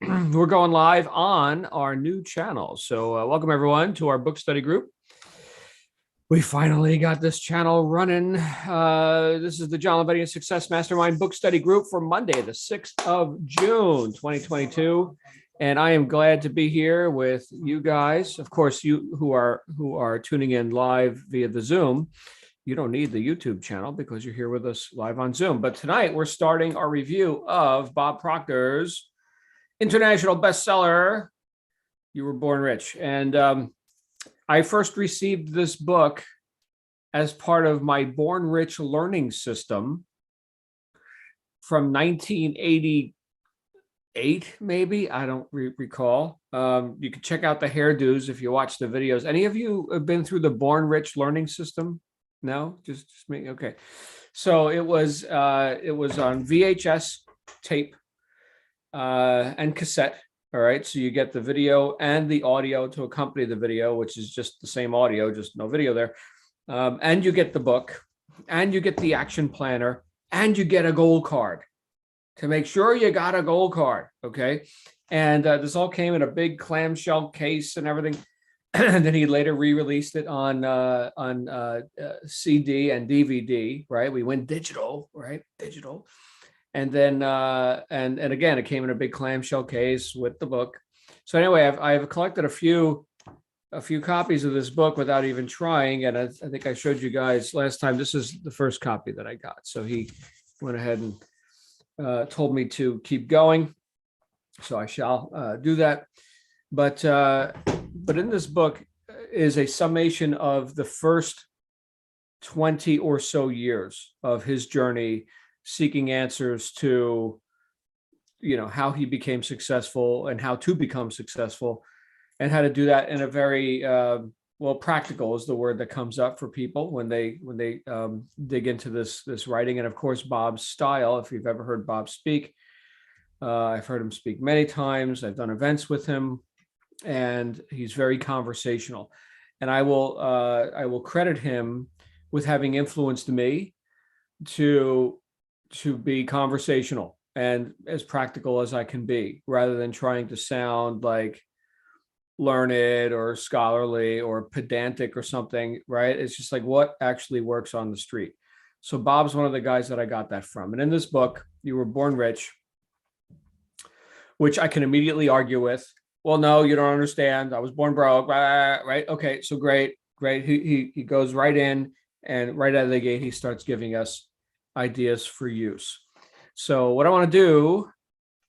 We're going live on our new channel. So welcome everyone to our book study group. We finally got this channel running. This is the John Lavenia Success Mastermind book study group for Monday, the 6th of June, 2022. And I am glad to be here with you guys. Of course, you who are tuning in live via the Zoom. You don't need the YouTube channel because you're here with us live on Zoom. But tonight we're starting our review of Bob Proctor's international bestseller, You Were Born Rich. And I first received this book as part of my Born Rich learning system from 1988, maybe. I don't recall. You can check out the hairdos if you watch the videos. Any of you have been through the Born Rich learning system? No, just me. Okay. So it was on VHS tape and cassette. All right. So you get the video and the audio to accompany the video, which is just the same audio, just no video there. And you get the book, and you get the action planner, and you get a gold card to make sure you got a gold card. Okay. And this all came in a big clamshell case and everything. And then he later re-released it on CD and DVD. Right. We went digital. Right. Digital. And then, and again, it came in a big clamshell case with the book. So anyway, I've collected a few copies of this book without even trying. And I think I showed you guys last time. This is the first copy that I got. So he went ahead and told me to keep going. So I shall do that. But in this book is a summation of the first 20 or so years of his journey, seeking answers to, how he became successful and how to become successful, and how to do that in a very practical is the word that comes up for people when they dig into this writing. And of course, Bob's style. If you've ever heard Bob speak, I've heard him speak many times. I've done events with him, and he's very conversational. And I will credit him with having influenced me to be conversational and as practical as I can be, rather than trying to sound like learned or scholarly or pedantic or something, right? It's just like what actually works on the street. So Bob's one of the guys that I got that from. And in this book, You Were Born Rich, which I can immediately argue with. Well, no, you don't understand. I was born broke, right? Okay, so great. He goes right in, and right out of the gate, he starts giving us ideas for use. So what I want to do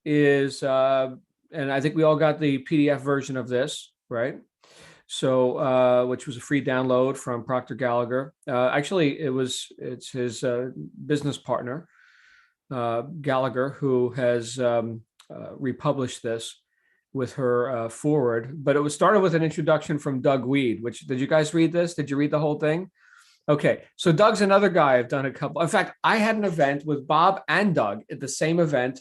is, and I think we all got the PDF version of this, right? So, which was a free download from Proctor Gallagher. Actually, it's his business partner, Gallagher, who has republished this with her forward. But it was started with an introduction from Doug Weed. Which, did you guys read this? Did you read the whole thing? Okay, so Doug's another guy I've done a couple. In fact, I had an event with Bob and Doug at the same event,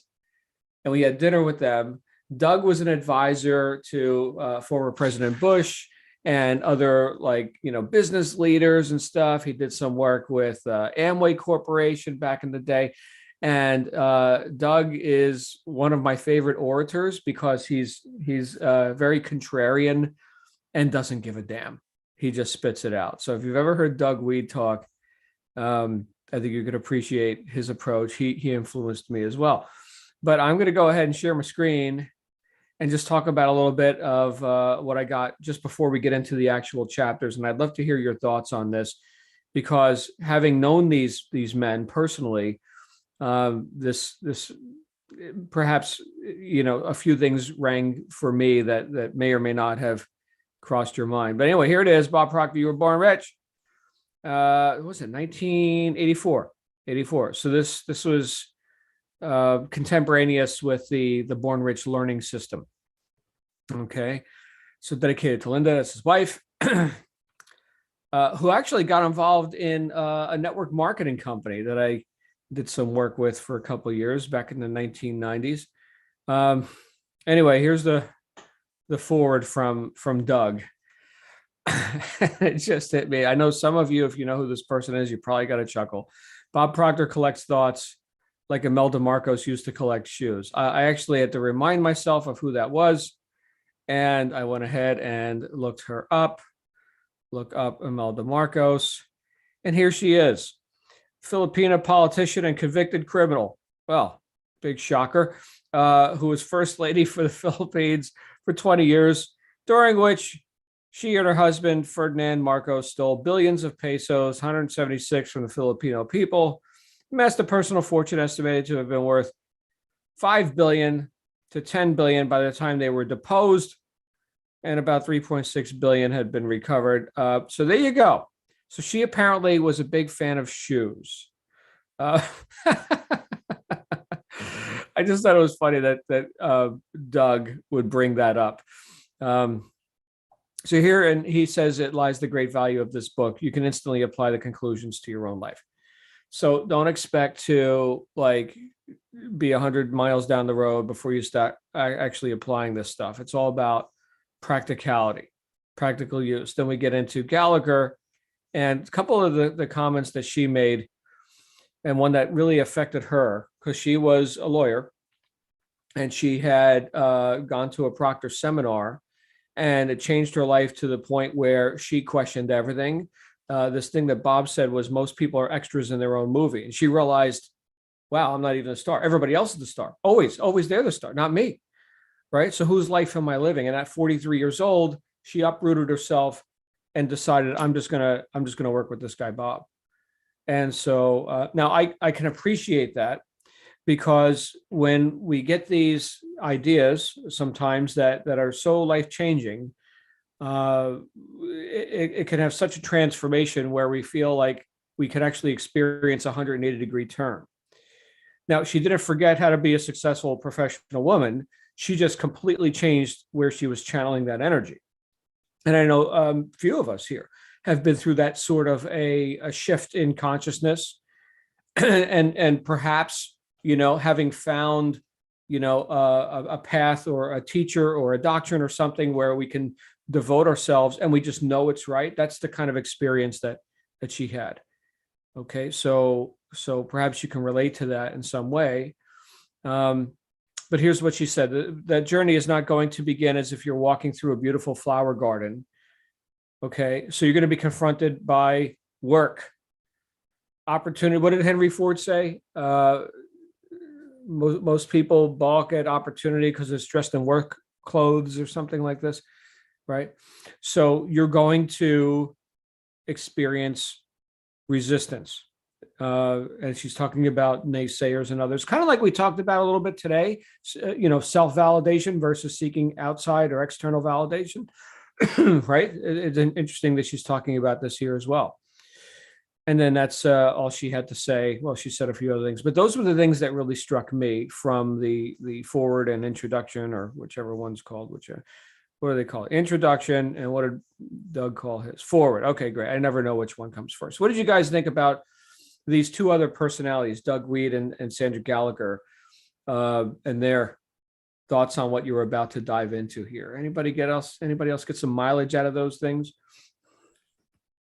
and we had dinner with them. Doug was an advisor to former President Bush and other business leaders and stuff. He did some work with Amway Corporation back in the day. And Doug is one of my favorite orators because he's very contrarian and doesn't give a damn. He just spits it out. So if you've ever heard Doug Weed talk, I think you could appreciate his approach. He influenced me as well. But I'm going to go ahead and share my screen and just talk about a little bit of what I got just before we get into the actual chapters. And I'd love to hear your thoughts on this, because having known these men personally, this perhaps a few things rang for me that may or may not have crossed your mind. But anyway, here it is. Bob Proctor, You Were Born Rich. What was it? 1984. 84. So this was contemporaneous with the Born Rich learning system. Okay. So dedicated to Linda, that's his wife, who actually got involved in a network marketing company that I did some work with for a couple of years back in the 1990s. Anyway, here's the forward from Doug. It just hit me. I know some of you, if you know who this person is, you probably got a chuckle. Bob Proctor collects thoughts like Imelda Marcos used to collect shoes. I actually had to remind myself of who that was. And I went ahead and looked her up, look up Imelda Marcos. And here she is, Filipina politician and convicted criminal. Well, big shocker, who was first lady for the Philippines for 20 years, during which she and her husband, Ferdinand Marcos, stole billions of pesos, 176 from the Filipino people, amassed a personal fortune estimated to have been worth 5 billion to 10 billion by the time they were deposed, and about 3.6 billion had been recovered. So there you go. So she apparently was a big fan of shoes. I just thought it was funny that Doug would bring that up. So here, and he says, it lies the great value of this book. You can instantly apply the conclusions to your own life. So don't expect to like be 100 miles down the road before you start actually applying this stuff. It's all about practicality, practical use. Then we get into Gallagher, and a couple of the comments that she made, and one that really affected her because she was a lawyer and she had gone to a Proctor seminar, and it changed her life to the point where she questioned everything. This thing that Bob said was most people are extras in their own movie. And she realized, wow, I'm not even a star. Everybody else is the star. Always they're the star, not me. Right. So whose life am I living? And at 43 years old, she uprooted herself and decided, I'm just gonna work with this guy, Bob. And so now I can appreciate that, because when we get these ideas sometimes that are so life-changing, it can have such a transformation where we feel like we can actually experience a 180-degree turn. Now, she didn't forget how to be a successful professional woman. She just completely changed where she was channeling that energy. And I know a few of us here have been through that sort of a shift in consciousness, and perhaps, having found, a path or a teacher or a doctrine or something where we can devote ourselves and we just know it's right. That's the kind of experience that she had. Okay. So perhaps you can relate to that in some way. But here's what she said. That journey is not going to begin as if you're walking through a beautiful flower garden. Okay. So you're going to be confronted by work, opportunity. What did Henry Ford say? Most people balk at opportunity because it's dressed in work clothes or something like this, right? So you're going to experience resistance. And she's talking about naysayers and others, kind of like we talked about a little bit today, self-validation versus seeking outside or external validation, right? It's interesting that she's talking about this here as well. And then that's all she had to say. Well, she said a few other things, but those were the things that really struck me from the forward and introduction, or whichever one's called, what do they call it? Introduction. And what did Doug call his? Forward. Okay, great. I never know which one comes first. What did you guys think about these two other personalities, Doug Weed and Sandra Gallagher, and their thoughts on what you were about to dive into here? Anybody else get some mileage out of those things?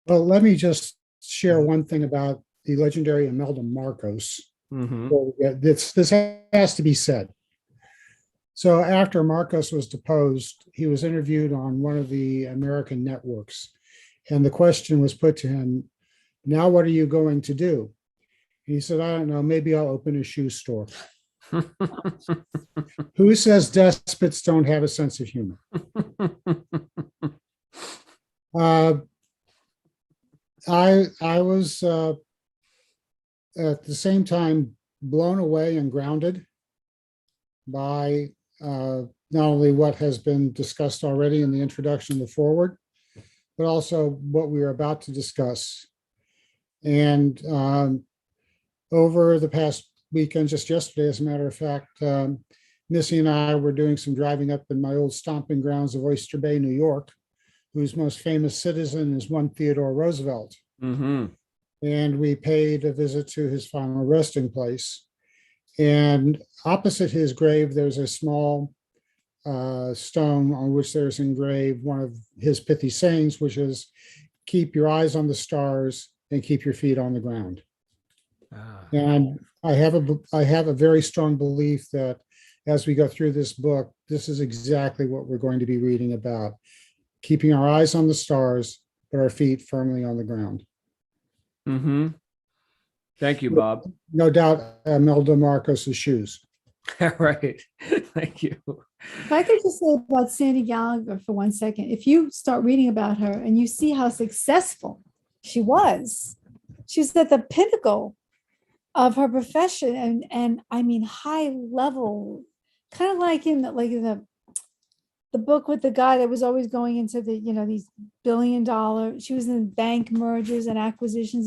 Well, let me just share one thing about the legendary Imelda Marcos. Mm-hmm. This has to be said. So after Marcos was deposed, he was interviewed on one of the American networks, and the question was put to him, now what are you going to do? He said, I don't know, maybe I'll open a shoe store. Who says despots don't have a sense of humor? I was at the same time blown away and grounded by not only what has been discussed already in the introduction to the forward, but also what we are about to discuss. And over the past weekend, just yesterday, as a matter of fact, Missy and I were doing some driving up in my old stomping grounds of Oyster Bay, New York, whose most famous citizen is one Theodore Roosevelt. Mm-hmm. And we paid a visit to his final resting place. And opposite his grave, there's a small stone on which there's engraved one of his pithy sayings, which is, keep your eyes on the stars and keep your feet on the ground. Ah, And I have a very strong belief that as we go through this book, this is exactly what we're going to be reading about, keeping our eyes on the stars, but our feet firmly on the ground. mm-hmm. Thank you, Bob. No doubt, Imelda Marcos's shoes. Right. Thank you. If I could just say about Sandy Gallagher for 1 second, if you start reading about her and you see how successful she was, she's at the pinnacle of her profession, and I mean high level, kind of like in the book with the guy that was always going into the, these $1 billion. She was in bank mergers and acquisitions,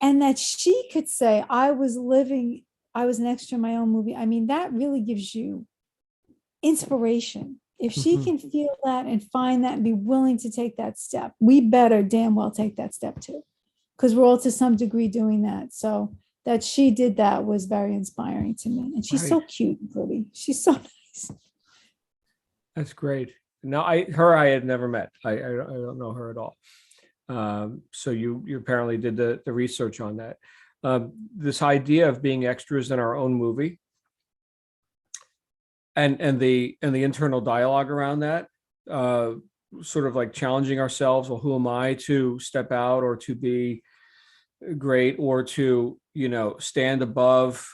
and that she could say, I was an extra in my own movie. I mean, that really gives you inspiration. If she Mhm. can feel that and find that and be willing to take that step, we better damn well take that step too, because we're all to some degree doing that. So that she did that was very inspiring to me. And she's so Right. cute and pretty. She's so nice. That's great. No, I had never met. I don't know her at all. So you apparently did the research on that. This idea of being extras in our own movie, and the internal dialogue around that, sort of like challenging ourselves. Well, who am I to step out or to be great or to stand above?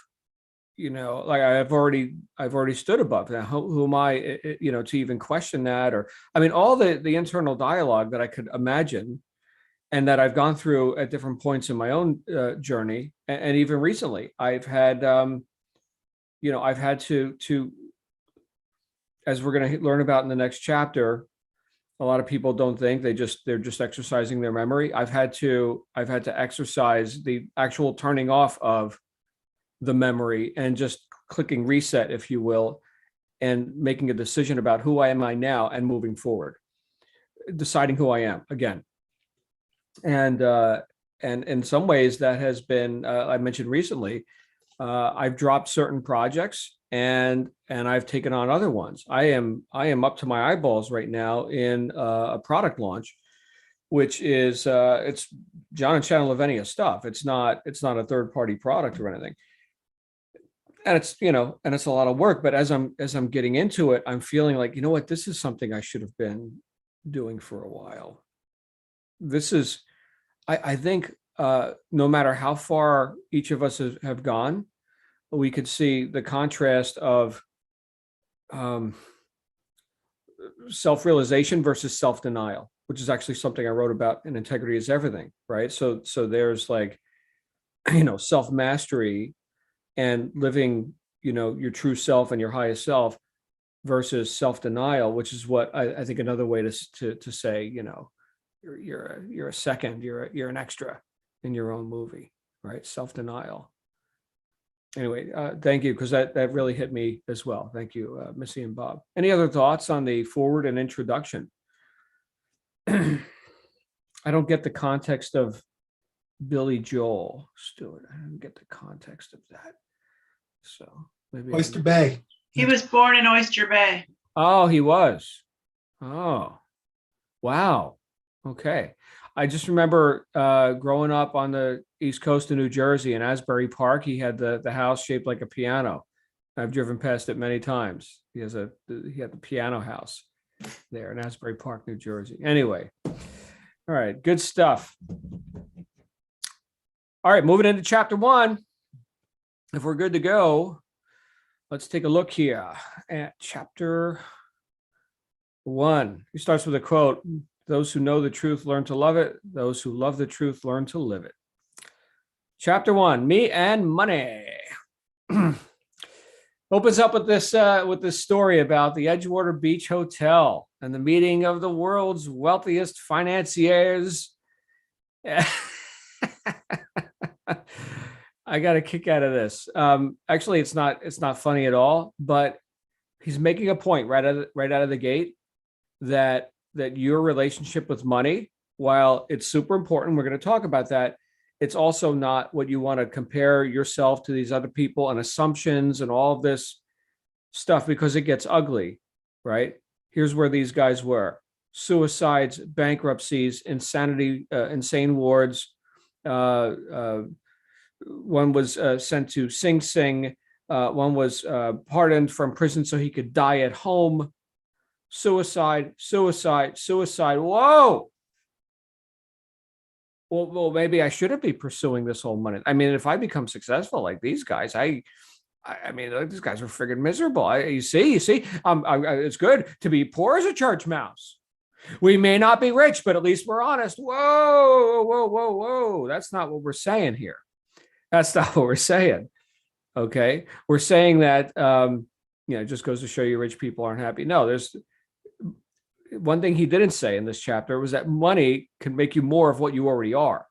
Like I've already stood above that. Who am I, to even question that? Or I mean, all the internal dialogue that I could imagine and that I've gone through at different points in my own journey, and even recently, I've had, I've had to, as we're going to learn about in the next chapter. A lot of people don't think they're just exercising their memory. I've had to exercise the actual turning off of the memory and just clicking reset, if you will, and making a decision about who I am now and moving forward, deciding who I am again. And in some ways that has been, I mentioned recently, I've dropped certain projects and I've taken on other ones. I am up to my eyeballs right now in a product launch, which is it's John and Lavenia stuff. It's not a third party product or anything. And it's a lot of work, but as I'm getting into it, I'm feeling like, what, this is something I should have been doing for a while. This is, I think, no matter how far each of us have gone, we could see the contrast of self-realization versus self-denial, which is actually something I wrote about in Integrity is Everything, right? So there's like, self-mastery and living, your true self and your highest self versus self-denial, which is what I think another way to say, you're a second, you're an extra in your own movie, right? Self-denial. Anyway, thank you, because that really hit me as well. Thank you, Missy and Bob. Any other thoughts on the forward and introduction? I don't get the context of Billy Joel Stewart. I don't get the context of that. So maybe Oyster Bay. He was born in Oyster Bay. Oh, he was. Oh, wow. Okay. I just remember growing up on the East Coast of New Jersey in Asbury Park. He had the house shaped like a piano. I've driven past it many times. He had the piano house there in Asbury Park, New Jersey. Anyway, all right, good stuff. All right, moving into chapter 1. If we're good to go, let's take a look here at chapter 1. He starts with a quote: "Those who know the truth learn to love it. Those who love the truth learn to live it." Chapter 1, Me and Money. Opens up with this story about the Edgewater Beach Hotel and the meeting of the world's wealthiest financiers. I got a kick out of this. Actually, it's not funny at all, but he's making a point right out of the gate that your relationship with money, while it's super important, we're going to talk about that, it's also not what you want to compare yourself to these other people and assumptions and all of this stuff, because it gets ugly, right? Here's where these guys were: suicides, bankruptcies, insanity, insane wards, one was sent to Sing Sing. One was pardoned from prison so he could die at home. Suicide, suicide, suicide. Whoa. Well, maybe I shouldn't be pursuing this whole money. I mean, if I become successful like these guys, I mean, these guys are friggin' miserable. You see, it's good to be poor as a church mouse. We may not be rich, but at least we're honest. Whoa, whoa, whoa, whoa. That's not what we're saying here. That's not what we're saying. Okay. We're saying that, it just goes to show you rich people aren't happy. No, there's one thing he didn't say in this chapter was that money can make you more of what you already are.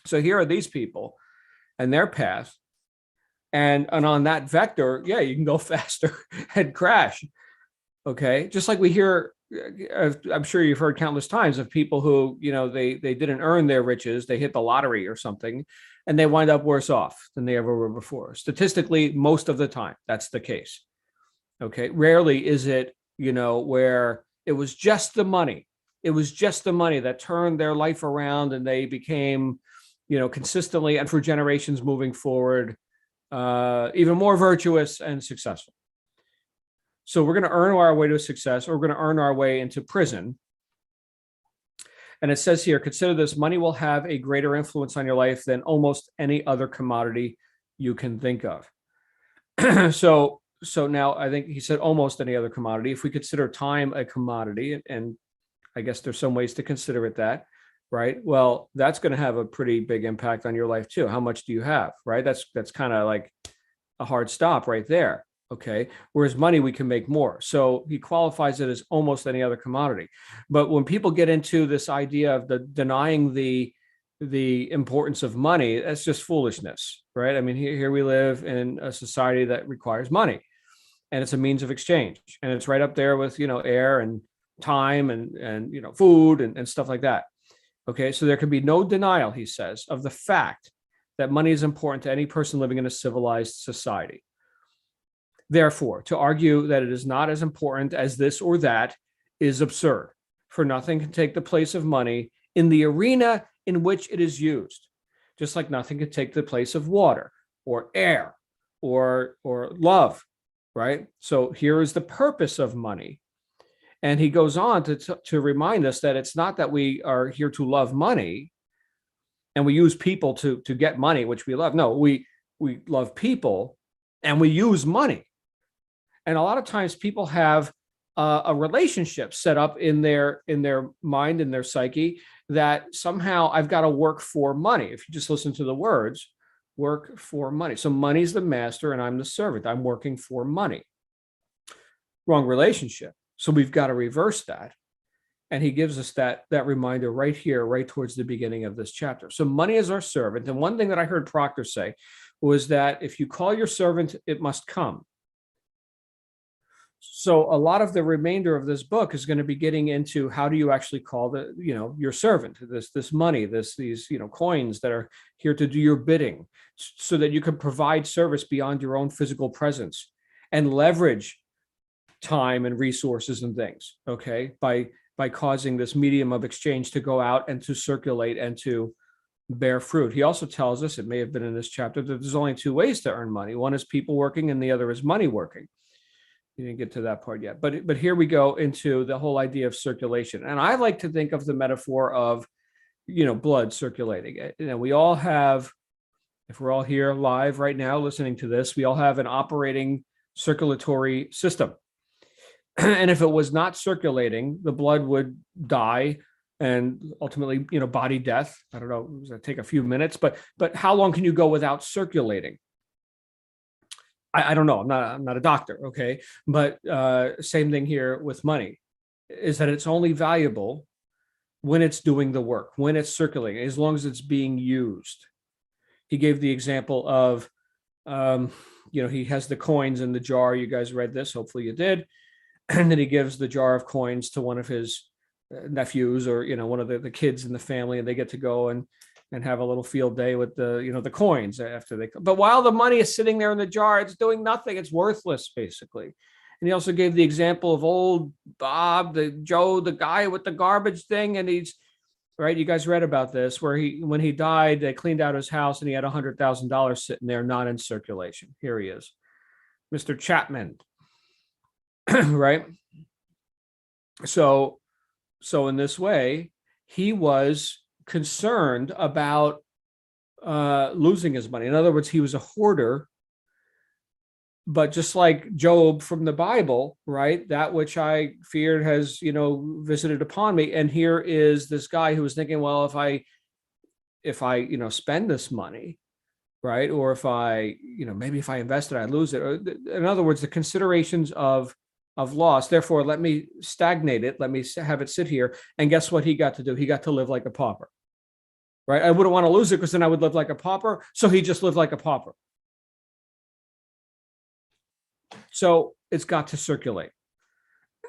So here are these people and their path. And on that vector, yeah, you can go faster and crash. Okay. Just like we hear, I'm sure you've heard countless times of people who, they didn't earn their riches. They hit the lottery or something, and they wind up worse off than they ever were before. Statistically, most of the time, that's the case. Okay. Rarely is it, where it was just the money. It was just the money that turned their life around, and they became, consistently and for generations moving forward, even more virtuous and successful. So we're going to earn our way to success, or we're going to earn our way into prison. And it says here, consider this: money will have a greater influence on your life than almost any other commodity you can think of. So now I think he said almost any other commodity. If we consider time a commodity, and I guess there's some ways to consider it that, right? Well, that's going to have a pretty big impact on your life too. How much do you have, right? That's kind of like a hard stop right there. Okay. Whereas money, we can make more. So he qualifies it as almost any other commodity. But when people get into this idea of denying the importance of money, that's just foolishness, right? I mean, here we live in a society that requires money, and it's a means of exchange, and it's right up there with, air and time and food and stuff like that. Okay. So there can be no denial, he says, of the fact that money is important to any person living in a civilized society. Therefore, to argue that it is not as important as this or that is absurd, for nothing can take the place of money in the arena in which it is used, just like nothing can take the place of water or air or love, right? So here is the purpose of money. And he goes on to remind us that it's not that we are here to love money and we use people to get money, which we love. No, we love people and we use money. And a lot of times people have a relationship set up in their mind, in their psyche, that somehow I've got to work for money. If you just listen to the words, work for money. So money's the master and I'm the servant. I'm working for money. Wrong relationship. So we've got to reverse that. And he gives us that reminder right here, right towards the beginning of this chapter. So money is our servant. And one thing that I heard Proctor say was that if you call your servant, it must come. So a lot of the remainder of this book is going to be getting into how do you actually call your servant, this money, these coins that are here to do your bidding, so that you can provide service beyond your own physical presence and leverage time and resources and things, okay, by causing this medium of exchange to go out and to circulate and to bear fruit. He also tells us, it may have been in this chapter, that there's only two ways to earn money. One is people working and the other is money working. You didn't get to that part yet, but here we go into the whole idea of circulation. And I like to think of the metaphor of, blood circulating. We all have, if we're all here live right now listening to this, we all have an operating circulatory system. And if it was not circulating, the blood would die and ultimately, body death. I don't know, does that take a few minutes, but how long can you go without circulating? I don't know. I'm not a doctor. Okay. But same thing here with money, is that it's only valuable when it's doing the work, when it's circulating, as long as it's being used. He gave the example of, he has the coins in the jar. You guys read this. Hopefully you did. And then he gives the jar of coins to one of his nephews or, one of the kids in the family, and they get to go and have a little field day with the coins after they come. But while the money is sitting there in the jar, it's doing nothing. It's worthless, basically. And he also gave the example of old Bob, Joe, the guy with the garbage thing, and he's right? You guys read about this, where when he died, they cleaned out his house and he had $100,000 sitting there, not in circulation. Here he is, Mr. Chapman, right? So in this way, he was concerned about losing his money. In other words, he was a hoarder. But just like Job from the Bible, right? That which I feared has, visited upon me. And here is this guy who was thinking, well, if I, spend this money, right? Or if I, maybe if I invest it, I lose it. Or in other words, the considerations of loss. Therefore, let me stagnate it. Let me have it sit here. And guess what he got to do? He got to live like a pauper, right? I wouldn't want to lose it because then I would live like a pauper. So he just lived like a pauper. So it's got to circulate.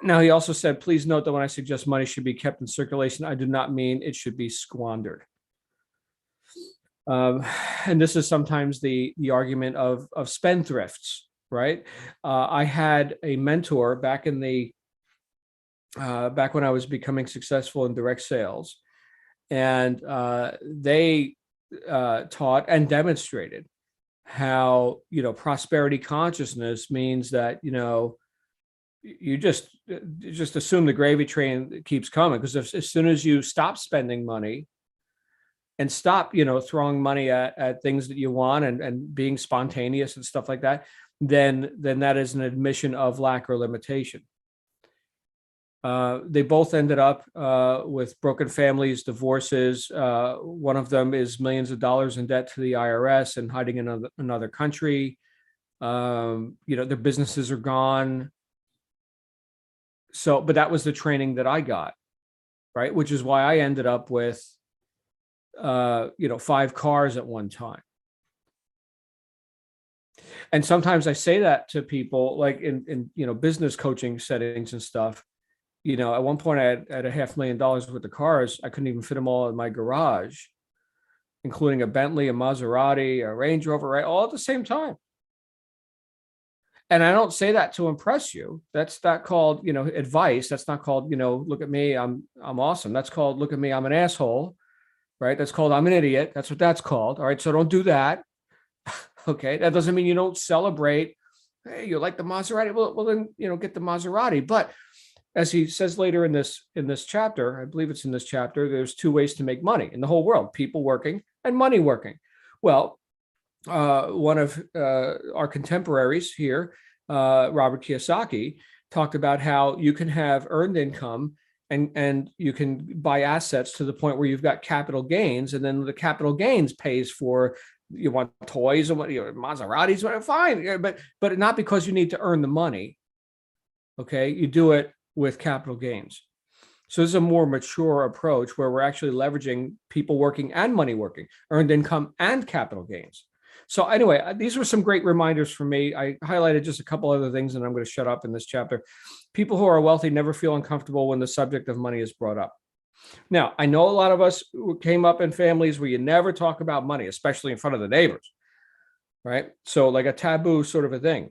Now, he also said, please note that when I suggest money should be kept in circulation, I do not mean it should be squandered. And this is sometimes the argument of spendthrifts, right? I had a mentor back when I was becoming successful in direct sales, and they taught and demonstrated how, prosperity consciousness means that, you just assume the gravy train keeps coming, because as soon as you stop spending money and stop, throwing money at things that you want and being spontaneous and stuff like that, then that is an admission of lack or limitation. They both ended up with broken families, divorces. One of them is millions of dollars in debt to the IRS and hiding in another country. Their businesses are gone. So, but that was the training that I got, right? Which is why I ended up with, 5 cars at one time. And sometimes I say that to people, like in business coaching settings and stuff. At one point I had $500,000 worth of cars. I couldn't even fit them all in my garage, including a Bentley, a Maserati, a Range Rover, right? All at the same time. And I don't say that to impress you. That's not called, advice. That's not called, look at me, I'm awesome. That's called, look at me, I'm an asshole, right? That's called, I'm an idiot. That's what that's called. All right. So don't do that. Okay. That doesn't mean you don't celebrate. Hey, you like the Maserati? Well, then, get the Maserati. But as he says later in this chapter, I believe it's in this chapter, there's 2 ways to make money in the whole world: people working and money working. Well, one of our contemporaries here, Robert Kiyosaki, talked about how you can have earned income and you can buy assets to the point where you've got capital gains, and then the capital gains pays for, you want toys and what, Maseratis, whatever, fine, but not because you need to earn the money. Okay, you do it with capital gains. So this is a more mature approach where we're actually leveraging people working and money working, earned income and capital gains. So anyway, these were some great reminders for me. I highlighted just a couple other things, and I'm going to shut up in this chapter. People who are wealthy never feel uncomfortable when the subject of money is brought up. Now, I know a lot of us came up in families where you never talk about money, especially in front of the neighbors, right? So like a taboo sort of a thing.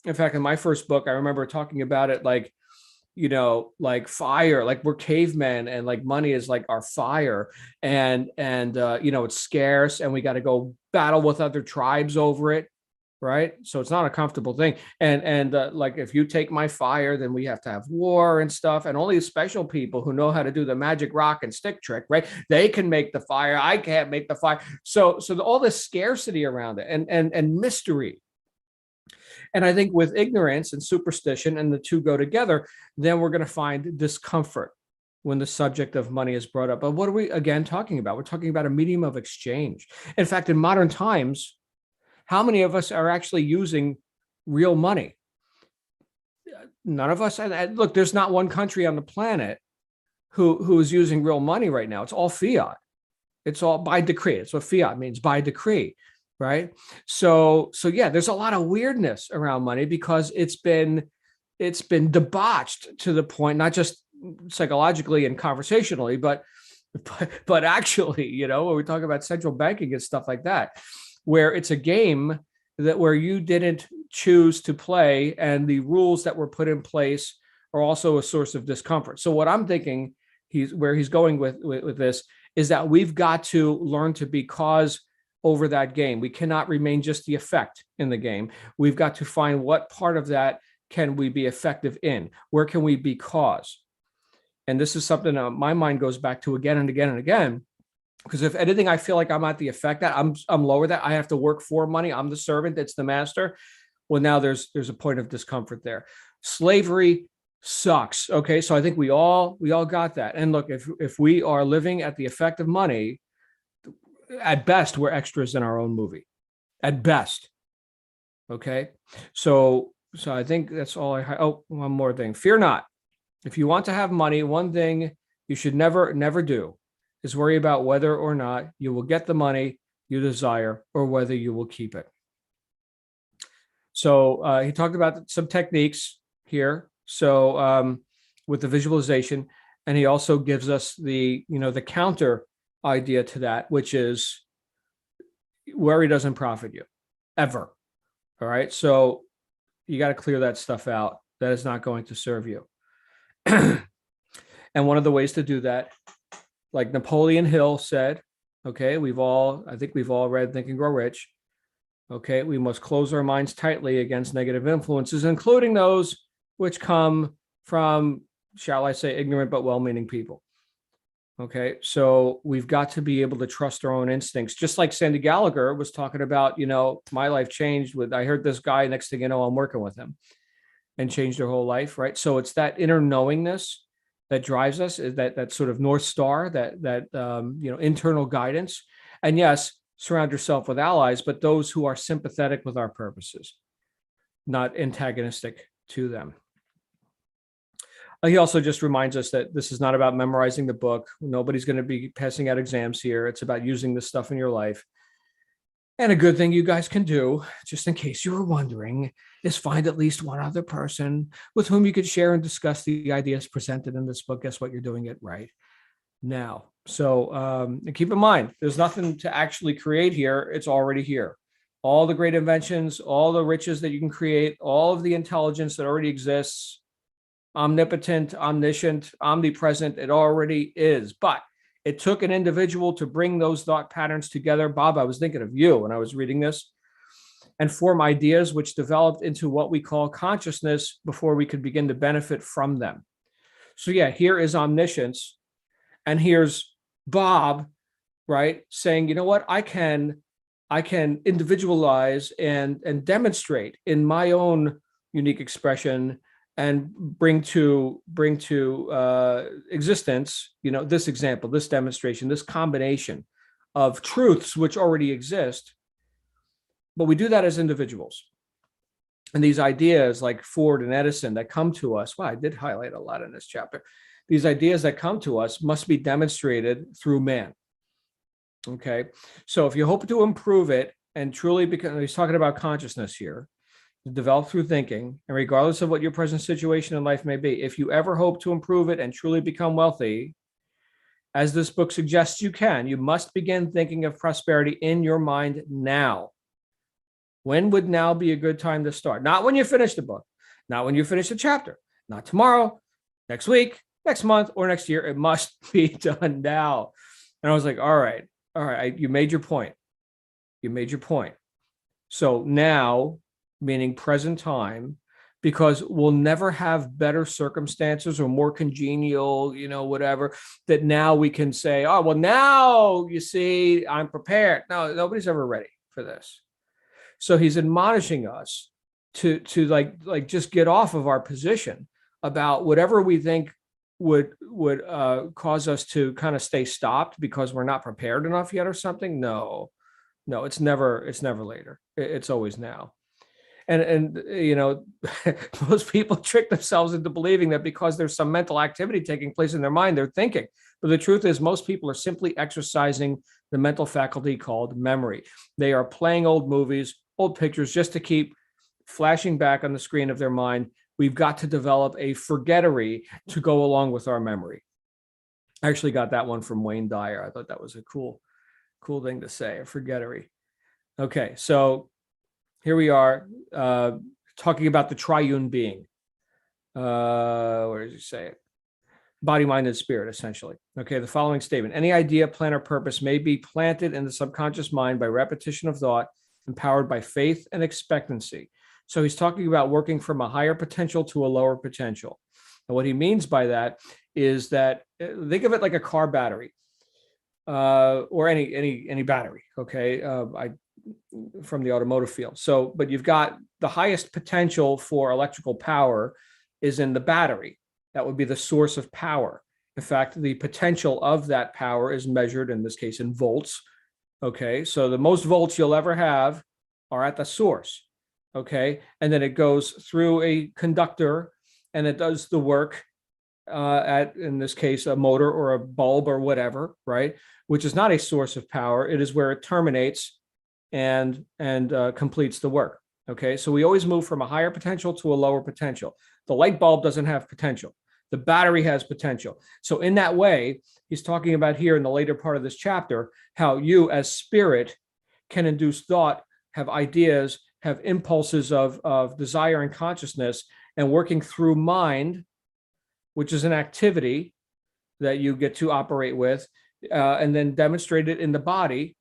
In fact, in my first book, I remember talking about it like, like fire, like we're cavemen, and like money is like our fire, and it's scarce, and we got to go battle with other tribes over it, right? So it's not a comfortable thing. And like if you take my fire, then we have to have war and stuff, and only special people who know how to do the magic rock and stick trick, right? They can make the fire. I can't make the fire. So all this scarcity around it and mystery. And I think with ignorance and superstition, and the two go together, then we're going to find discomfort when the subject of money is brought up. But what are we again talking about? We're talking about a medium of exchange. In fact, in modern times, how many of us are actually using real money? None of us. And look, there's not one country on the planet who is using real money right now. It's all fiat. It's all by decree. It's what fiat means, by decree. Right. So yeah, there's a lot of weirdness around money because it's been debauched to the point, not just psychologically and conversationally, but actually, when we talk about central banking and stuff like that, where it's a game where you didn't choose to play, and the rules that were put in place are also a source of discomfort. So what I'm thinking he's going with this is that we've got to learn to be cause over that game. We cannot remain just the effect in the game. We've got to find what part of that can we be effective in? Where can we be cause? And this is something my mind goes back to again and again and again. Because if anything, I feel like I'm at the effect that I'm lower, that I have to work for money. I'm the servant, it's the master. Well, now there's a point of discomfort there. Slavery sucks. Okay. So I think we all got that. And look, if we are living at the effect of money, at best, we're extras in our own movie. At best. Okay. So I think that's all one more thing. Fear not. If you want to have money, one thing you should never do is worry about whether or not you will get the money you desire or whether you will keep it. So he talked about some techniques here. So with the visualization, and he also gives us the counter idea to that, which is worry doesn't profit you ever. All right. So you got to clear that stuff out. That is not going to serve you. And one of the ways to do that, like Napoleon Hill said, okay, I think we've all read Think and Grow Rich. Okay, we must close our minds tightly against negative influences, including those which come from, shall I say, ignorant but well-meaning people. Okay, so we've got to be able to trust our own instincts. Just like Sandy Gallagher was talking about, my life changed I heard this guy, next thing you know, I'm working with him, and changed their whole life, right? So it's that inner knowingness that drives us, is that sort of North Star, that internal guidance. And yes, surround yourself with allies, but those who are sympathetic with our purposes, not antagonistic to them. He also just reminds us that this is not about memorizing the book. Nobody's going to be passing out exams here. It's about using this stuff in your life. And a good thing you guys can do, just in case you were wondering, is find at least one other person with whom you could share and discuss the ideas presented in this book. Guess what? You're doing it right now. So and keep in mind, there's nothing to actually create here. It's already here. All the great inventions, all the riches that you can create, all of the intelligence that already exists, omnipotent, omniscient, omnipresent, it already is. But it took an individual to bring those thought patterns together. Bob, I was thinking of you when I was reading this, and form ideas which developed into what we call consciousness before we could begin to benefit from them. So yeah, here is omniscience. And here's Bob, right, saying, you know what, I can individualize and demonstrate in my own unique expression and bring to existence, this example, this demonstration, this combination of truths which already exist. But we do that as individuals. And these ideas like Ford and Edison that come to us, well, I did highlight a lot in this chapter. These ideas that come to us must be demonstrated through man. Okay. So if you hope to improve it and truly become, he's talking about consciousness here, develop through thinking, and regardless of what your present situation in life may be, if you ever hope to improve it and truly become wealthy, as this book suggests you can, you must begin thinking of prosperity in your mind now. When would now be a good time to start? Not when you finish the book, not when you finish the chapter, not tomorrow, next week, next month, or next year. It must be done now. And I was like, all right, you made your point. You made your point. So now, meaning present time, because we'll never have better circumstances or more congenial, whatever, that now we can say, oh, well, now you see, I'm prepared. No, nobody's ever ready for this. So he's admonishing us to like just get off of our position about whatever we think would cause us to kind of stay stopped because we're not prepared enough yet or something. No, it's never later. It's always now. And most people trick themselves into believing that because there's some mental activity taking place in their mind, they're thinking. But the truth is, most people are simply exercising the mental faculty called memory. They are playing old movies, old pictures, just to keep flashing back on the screen of their mind. We've got to develop a forgettery to go along with our memory. I actually got that one from Wayne Dyer. I thought that was a cool thing to say, a forgettery. Okay, so here we are talking about the triune being. Where does he say it? body, mind, and spirit, essentially. Okay, the following statement: any idea, plan, or purpose may be planted in the subconscious mind by repetition of thought, empowered by faith and expectancy. So he's talking about working from a higher potential to a lower potential. And what he means by that is that, think of it like a car battery, or any battery. Okay, from the automotive field. So, but you've got the highest potential for electrical power is in the battery. That would be the source of power. In fact, the potential of that power is measured, in this case, in volts. Okay, so the most volts you'll ever have are at the source. Okay, and then it goes through a conductor and it does the work at, in this case, a motor or a bulb or whatever, right? Which is not a source of power. It is where it terminates and completes the work. Okay, so we always move from a higher potential to a lower potential. The light bulb doesn't have potential. The battery has potential. So in that way, he's talking about here in the later part of this chapter, how you as spirit can induce thought, have ideas, have impulses of desire and consciousness, and working through mind, which is an activity that you get to operate with, and then demonstrate it in the body,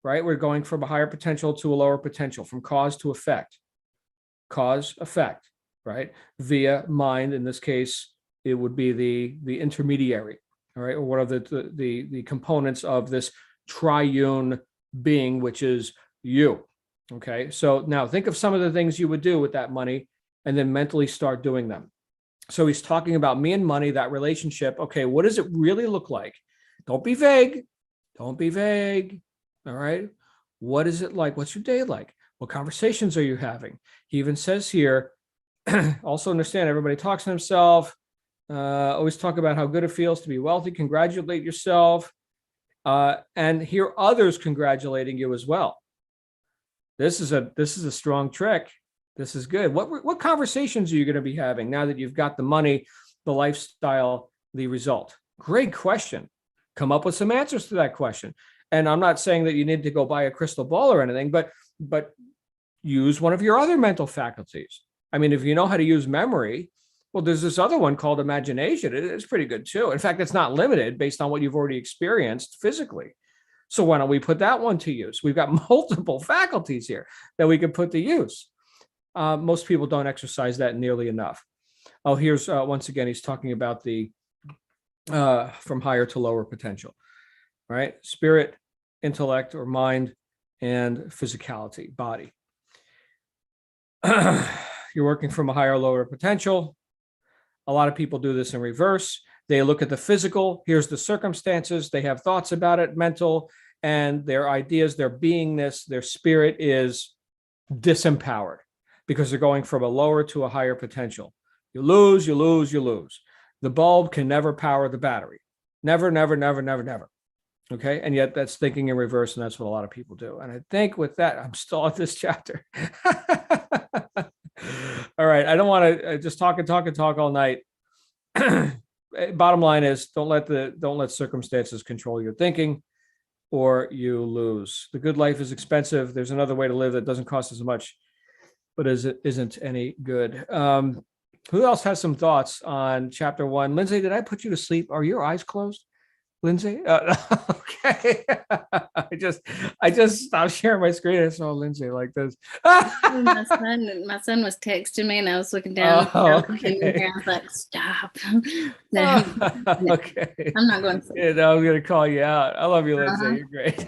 right? We're going from a higher potential to a lower potential, from cause to effect, right? Via mind. In this case, it would be the intermediary, all right, or one of the components of this triune being, which is you. Okay, so now think of some of the things you would do with that money, and then mentally start doing them. So he's talking about me and money, that relationship. Okay, what does it really look like? Don't be vague. Don't be vague. All right. What is it like? What's your day like? What conversations are you having? He even says here, also understand everybody talks to himself. Always talk about how good it feels to be wealthy. Congratulate yourself. And hear others congratulating you as well. This is a strong trick. This is good. What conversations are you going to be having now that you've got the money, the lifestyle, the result? Great question. Come up with some answers to that question. And I'm not saying that you need to go buy a crystal ball or anything, but use one of your other mental faculties. I mean, if you know how to use memory, well, there's this other one called imagination. It's pretty good too. In fact, it's not limited based on what you've already experienced physically. So why don't we put that one to use? We've got multiple faculties here that we can put to use. Most people don't exercise that nearly enough. Oh, here's once again, he's talking about the from higher to lower potential, right? Spirit, intellect or mind, and physicality, body. You're working from a higher or lower potential. A lot of people do this in reverse. They look at the physical. Here's the circumstances. They have thoughts about it, mental, and their ideas, their beingness, their spirit is disempowered because they're going from a lower to a higher potential. You lose, you lose, you lose. The bulb can never power the battery. Never, never, never, never, never. Okay. And yet that's thinking in reverse. And that's what a lot of people do. And I think with that, I'm still at this chapter. All right. I don't want to just talk all night. Bottom line is don't let circumstances control your thinking or you lose. The good life is expensive. There's another way to live that doesn't cost as much, but isn't any good. Who else has some thoughts on chapter 1? Lindsay, did I put you to sleep? Are your eyes closed, Lindsay? Okay. I just stopped sharing my screen. I saw Lindsay like this. my son was texting me and I was looking down. Okay. And I was like, stop. Okay. I'm not going to sleep. Yeah, I was going to call you out. I love you, Lindsay. You're great.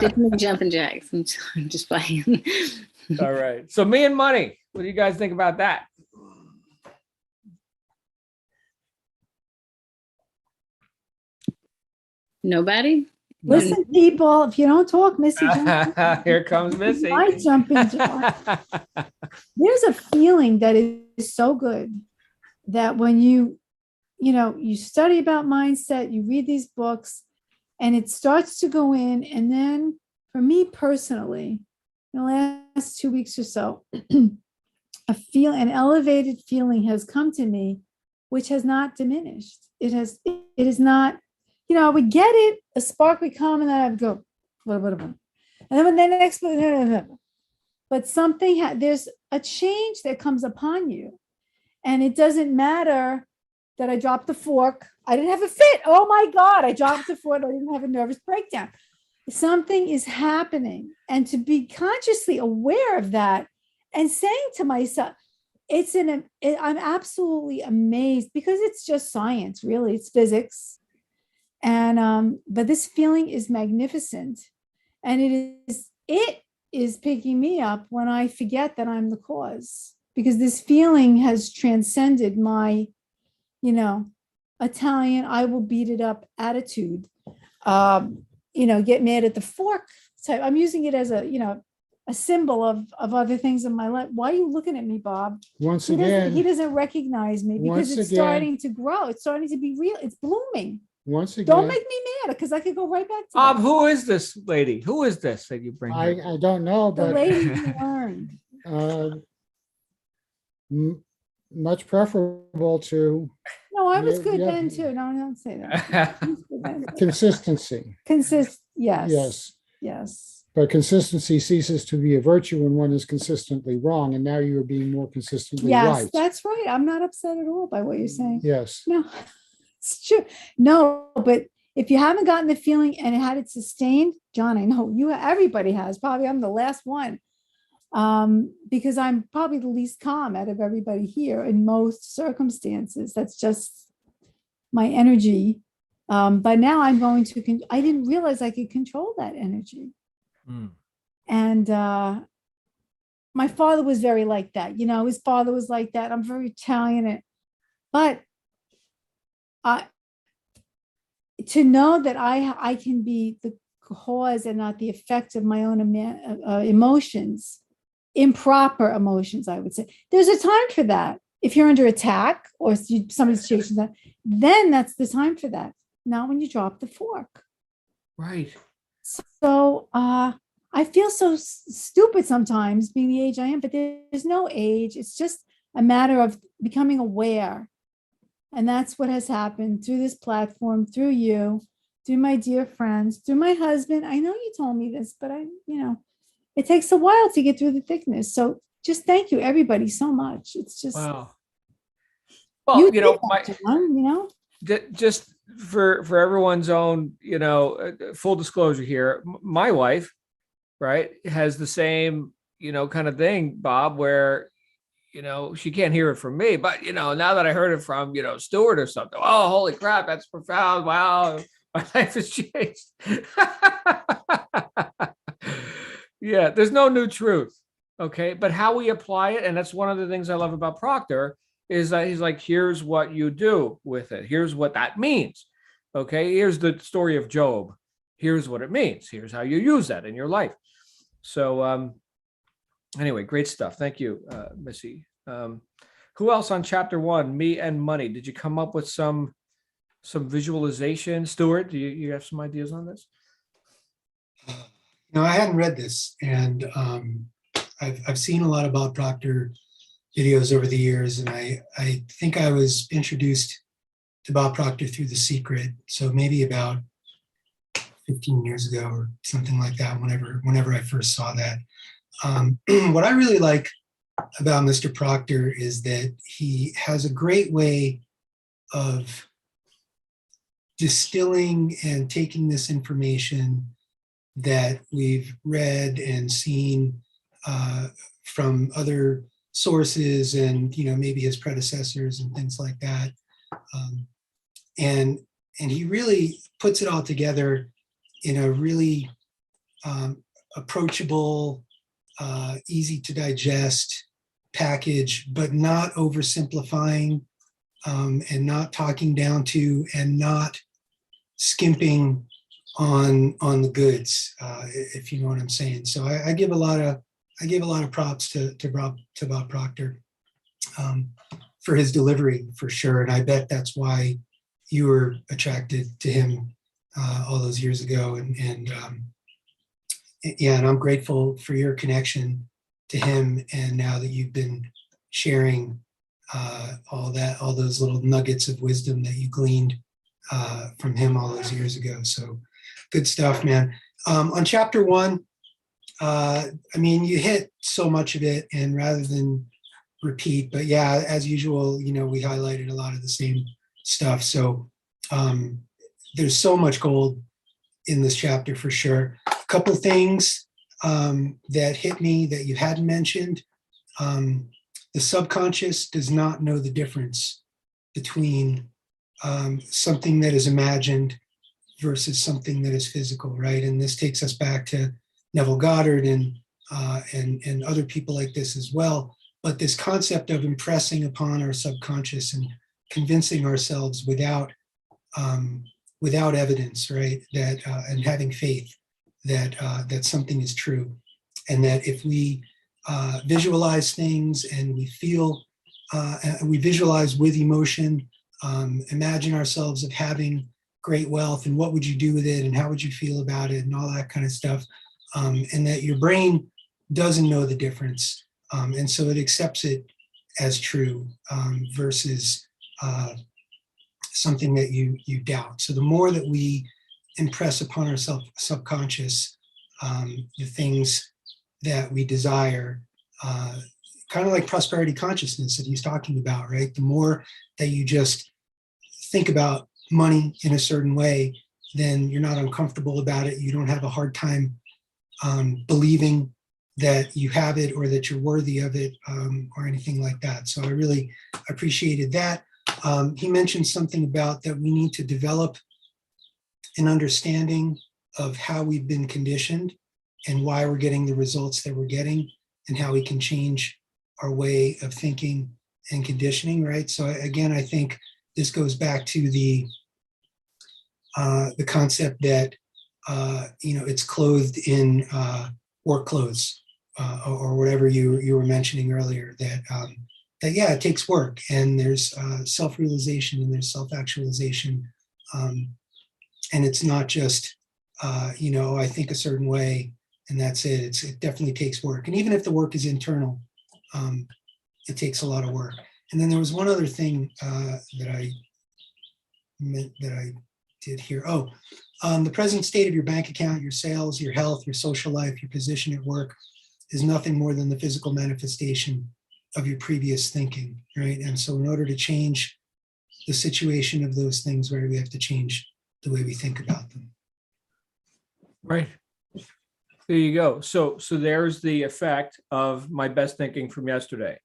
Didn't jumping jacks. I'm just playing. All right. So me and money. What do you guys think about that? Nobody? Listen, people, if you don't talk, Missy, Here comes Missy. I jump in. There's a feeling that is so good that when you study about mindset, you read these books, and it starts to go in. And then for me personally, in the last 2 weeks or so, an elevated feeling has come to me, which has not diminished. It is not. I would get it, a spark would come, and then I would go, and then when the next, but something, there's a change that comes upon you, and it doesn't matter that I dropped the fork. I didn't have a fit. Oh my God, I dropped the fork. I didn't have a nervous breakdown. Something is happening. And to be consciously aware of that and saying to myself, I'm absolutely amazed because it's just science, really, it's physics. And, but this feeling is magnificent. And it is picking me up when I forget that I'm the cause, because this feeling has transcended my, Italian, I will beat it up attitude, get mad at the fork. So I'm using it as a symbol of other things in my life. Why are you looking at me, Bob? Once He again, doesn't recognize me because once it's again- starting to grow. It's starting to be real. It's blooming. once Don't again, make me mad because I could go right back to Bob, that. who is this lady? Who is this that you bring I here? don't know, The but lady you learned. uh, much preferable to No, I was Yeah, good yeah. then too. No, don't say that. I was good then. consistency. Yes. Yes. Yes. But consistency ceases to be a virtue when one is consistently wrong, and now you're being more consistently Yes, right. that's right. I'm not upset at all by what you're saying. Yes. No, it's true. No, but if you haven't gotten the feeling and had it sustained, John, I know everybody has. Probably I'm the last one. Because I'm probably the least calm out of everybody here in most circumstances. That's just my energy. But now I'm going to, I didn't realize I could control that energy. Mm. And my father was very like that. His father was like that. I'm very Italian. But to know that I can be the cause and not the effect of my own emotions, improper emotions, I would say. There's a time for that. If you're under attack or somebody's chasing that, then that's the time for that. Not when you drop the fork. Right. So I feel so stupid sometimes being the age I am, but there's no age. It's just a matter of becoming aware. And that's what has happened through this platform, through you, through my dear friends, through my husband. I know you told me this, but it takes a while to get through the thickness. So just thank you, everybody, so much. It's just, Wow. Well, did that, John, just for everyone's own, full disclosure here, my wife, right, has the same, kind of thing, Bob, where, she can't hear it from me, but, now that I heard it from, Stuart or something, oh, holy crap, that's profound. Wow. My life has changed. Yeah, there's no new truth. Okay. But how we apply it, and that's one of the things I love about Proctor, is that he's like, here's what you do with it. Here's what that means. Okay. Here's the story of Job. Here's what it means. Here's how you use that in your life. So anyway, great stuff. Thank you, Missy. Who else on chapter 1, me and money? Did you come up with some visualization? Stuart, do you have some ideas on this? No, I hadn't read this, and I've seen a lot of Bob Proctor videos over the years, and I think I was introduced to Bob Proctor through The Secret, so maybe about 15 years ago or something like that. Whenever I first saw that, what I really like about Mr. Proctor is that he has a great way of distilling and taking this information that we've read and seen from other sources and maybe his predecessors and things like that, and he really puts it all together in a really approachable, easy to digest package, but not oversimplifying, and not talking down to, and not skimping on the goods, if you know what I'm saying. So I give a lot of props to Bob Proctor for his delivery, for sure. And I bet that's why you were attracted to him all those years ago. And I'm grateful for your connection to him. And now that you've been sharing all those little nuggets of wisdom that you gleaned from him all those years ago. So good stuff, man. On chapter 1, you hit so much of it, and rather than repeat, but yeah, as usual, we highlighted a lot of the stuff. So there's so much gold in this chapter for sure. A couple things that hit me that you hadn't mentioned. The subconscious does not know the difference between something that is imagined versus something that is physical, right? And this takes us back to Neville Goddard and other people like this as well. But this concept of impressing upon our subconscious and convincing ourselves without evidence, right? That and having faith that that something is true, and that if we visualize things and we feel, we visualize with emotion, imagine ourselves of having great wealth, and what would you do with it, and how would you feel about it, and all that kind of stuff, and that your brain doesn't know the difference, and so it accepts it as true versus something that you doubt. So the more that we impress upon our subconscious the things that we desire, kind of like prosperity consciousness that he's talking about, right? The more that you just think about money in a certain way, then you're not uncomfortable about it. You don't have a hard time believing that you have it or that you're worthy of it, or anything like that. So I really appreciated that. He mentioned something about that we need to develop an understanding of how we've been conditioned and why we're getting the results that we're getting, and how we can change our way of thinking and conditioning, right? So again, I think this goes back to the concept that it's clothed in work clothes, or whatever you were mentioning earlier. That yeah, it takes work, and there's self-realization and there's self-actualization, and it's not just I think a certain way and that's it. It definitely takes work, and even if the work is internal, it takes a lot of work. And then there was one other thing that I did here. Oh, the present state of your bank account, your sales, your health, your social life, your position at work is nothing more than the physical manifestation of your previous thinking, right? And so in order to change the situation of those things, right, we have to change the way we think about them. Right. There you go. So there's the effect of my best thinking from yesterday,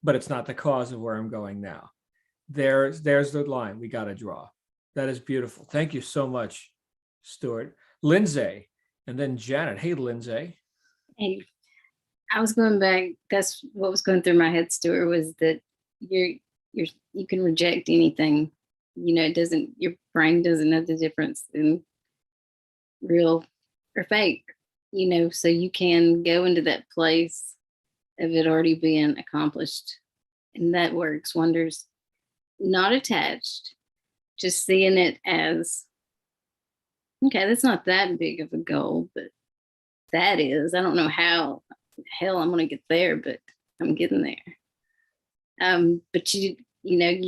but it's not the cause of where I'm going now. There's the line we got to draw. That is beautiful. Thank you so much, Stuart. Lindsay, and then Janet. Hey, Lindsay. Hey, I was going back. That's what was going through my head, Stuart, was that you can reject anything. It doesn't, your brain doesn't know the difference in real or fake, so you can go into that place of it already being accomplished. And that works wonders. Not attached, just seeing it as, okay, that's not that big of a goal, but that is. I don't know how hell I'm going to get there, but I'm getting there. But you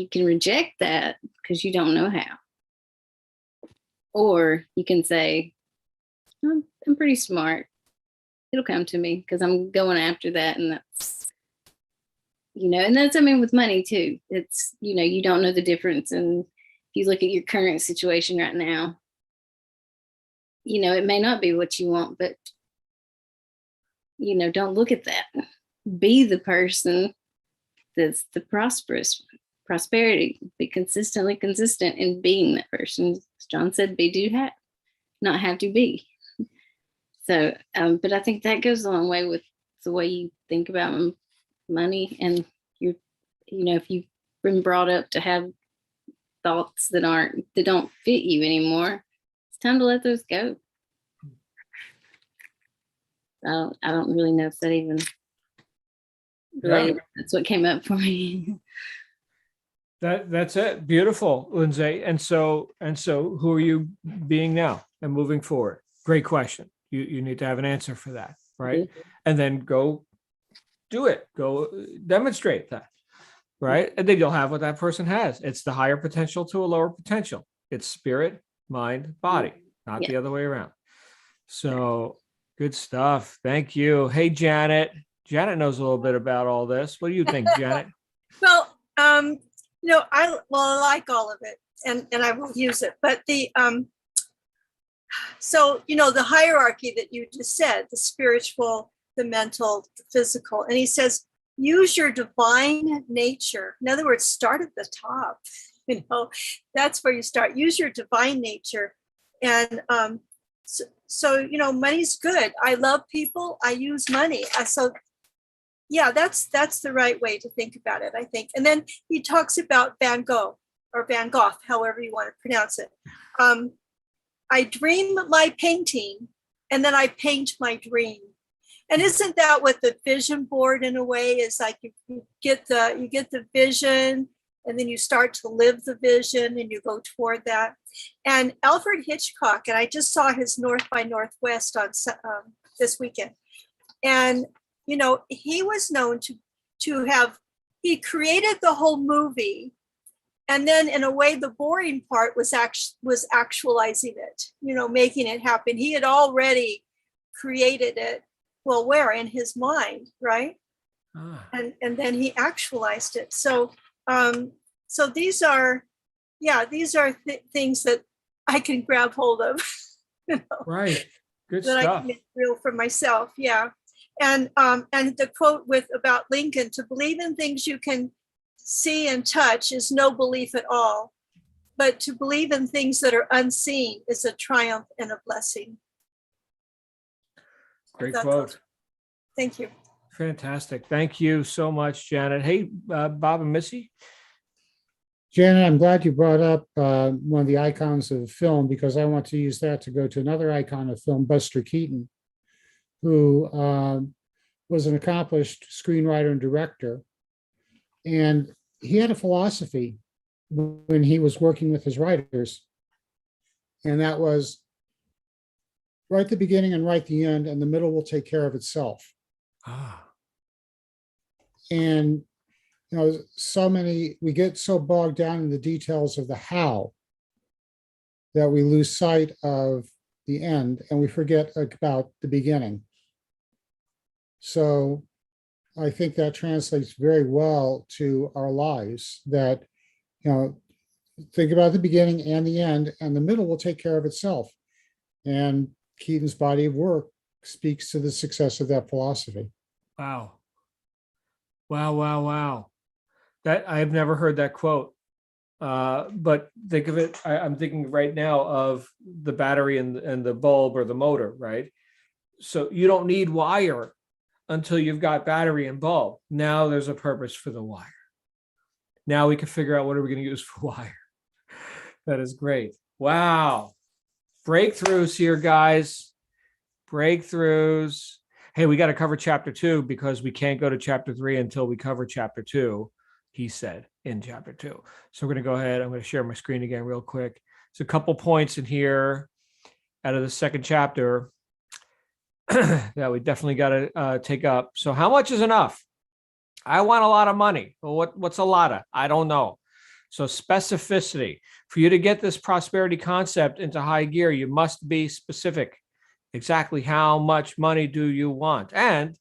can reject that because you don't know how. Or you can say, I'm pretty smart. It'll come to me because I'm going after that. And that's, and that's, with money too. It's, you don't know the difference. And if you look at your current situation right now, it may not be what you want, but, don't look at that. Be the person that's the prosperity. Be consistently consistent in being that person. As John said, be, do, have, not have to be. So, but I think that goes a long way with the way you think about money, and if you've been brought up to have thoughts that don't fit you anymore, it's time to let those go. I don't really know if that even related. Yeah. That's what came up for me. That's it. Beautiful, Lindsay. And so who are you being now and moving forward? Great question. You need to have an answer for that, right? Mm-hmm. And then go do it. Go demonstrate that, right? And then you'll have what that person has. It's the higher potential to a lower potential. It's spirit, mind, body, not the other way around. So good stuff. Thank you. Hey, Janet. Janet knows a little bit about all this. What do you think, Janet? Well, I like all of it, and I will use it. But so the hierarchy that you just said, the spiritual, the mental, the physical, and he says, use your divine nature. In other words, start at the top. That's where you start. Use your divine nature, and so money's good. I love people. I use money. So yeah, that's the right way to think about it, I think. And then he talks about Van Gogh or Van Gogh, however you want to pronounce it. I dream my painting, and then I paint my dream. And isn't that what the vision board in a way is like? You get the vision, and then you start to live the vision, and you go toward that. And Alfred Hitchcock, and I just saw his North by Northwest on this weekend, and he was known he created the whole movie, and then in a way the boring part was actualizing it, making it happen. He had already created it. Well, where? In his mind, right? And then he actualized it. So these are things that I can grab hold of. Right. Good that stuff. I can make real for myself. Yeah. And the quote about Lincoln, to believe in things you can see and touch is no belief at all. But to believe in things that are unseen is a triumph and a blessing. Great quote. Thank you. Fantastic. Thank you so much, Janet. Hey, Bob and Missy. Janet, I'm glad you brought up one of the icons of film, because I want to use that to go to another icon of film, Buster Keaton, who was an accomplished screenwriter and director. And he had a philosophy when he was working with his writers, and that was write the beginning and write the end, and the middle will take care of itself. And we get so bogged down in the details of the how that we lose sight of the end, and we forget about the beginning. So I think that translates very well to our lives, that think about the beginning and the end, and the middle will take care of itself. And Keaton's body of work speaks to the success of that philosophy. Wow. That I've never heard that quote. But think of it, I'm thinking right now of the battery and the bulb or the motor, right? So you don't need wire until you've got battery and bulb. Now there's a purpose for the wire. Now we can figure out what are we going to use for wire. That is great. Wow. Breakthroughs here, guys. Breakthroughs. Hey, we got to cover chapter 2 because we can't go to chapter 3 until we cover chapter 2, he said in chapter 2. So we're going to go ahead. I'm going to share my screen again real quick. There's a couple points in here out of the second chapter that we definitely got to take up. So how much is enough? I want a lot of money. Well, what's a lot of? I don't know. So specificity. For you to get this prosperity concept into high gear, you must be specific. Exactly how much money do you want? And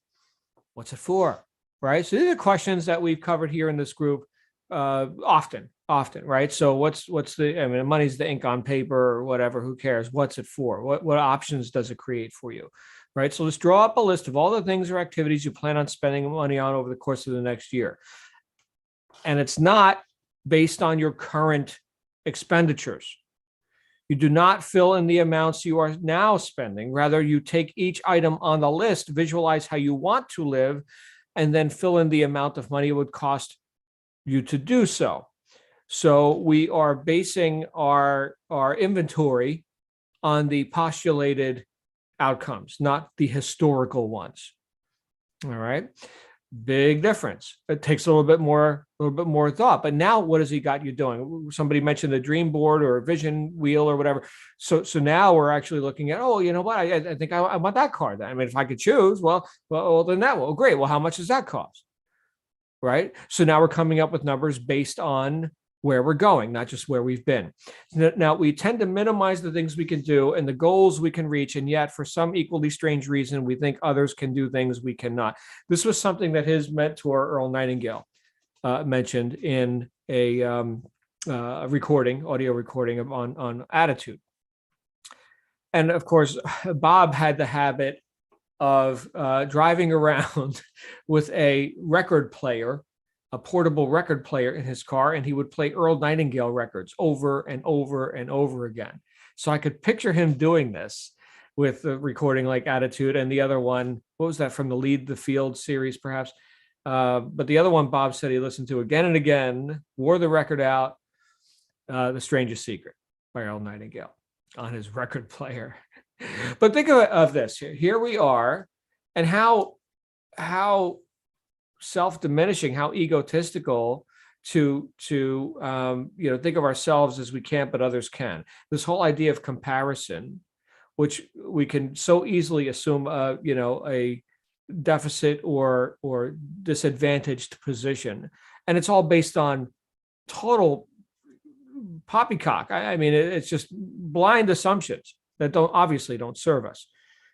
what's it for? Right? So these are questions that we've covered here in this group often, right? So what's money's the ink on paper or whatever, who cares? What's it for? What options does it create for you? Right? So let's draw up a list of all the things or activities you plan on spending money on over the course of the next year. And it's not based on your current expenditures. You do not fill in the amounts you are now spending. Rather, you take each item on the list, visualize how you want to live, and then fill in the amount of money it would cost you to do so. So we are basing our inventory on the postulated outcomes, not the historical ones. All right. Big difference. It takes a little bit more thought. But now what has he got you doing? Somebody mentioned a dream board or a vision wheel or whatever. So now we're actually looking at, oh, you know what? I think I want that car. Then. I mean, if I could choose, well, then that will. Great. Well, how much does that cost? Right. So now we're coming up with numbers based on where we're going, not just where we've been. Now, we tend to minimize the things we can do and the goals we can reach, and yet for some equally strange reason, we think others can do things we cannot. This was something that his mentor, Earl Nightingale, mentioned in recording, audio recording on attitude. And of course, Bob had the habit of driving around with a record player, a portable record player in his car, and he would play Earl Nightingale records over and over and over again. So I could picture him doing this with the recording like Attitude, and the other one, what was that, from the Lead the Field series, perhaps? But the other one, Bob said he listened to again and again, wore the record out, The Strangest Secret by Earl Nightingale on his record player. But think of this. Here we are, and how self-diminishing, how egotistical to think of ourselves as we can't, but others can. This whole idea of comparison, which we can so easily assume, a deficit or disadvantaged position, and it's all based on total poppycock. I mean, it's just blind assumptions that obviously don't serve us.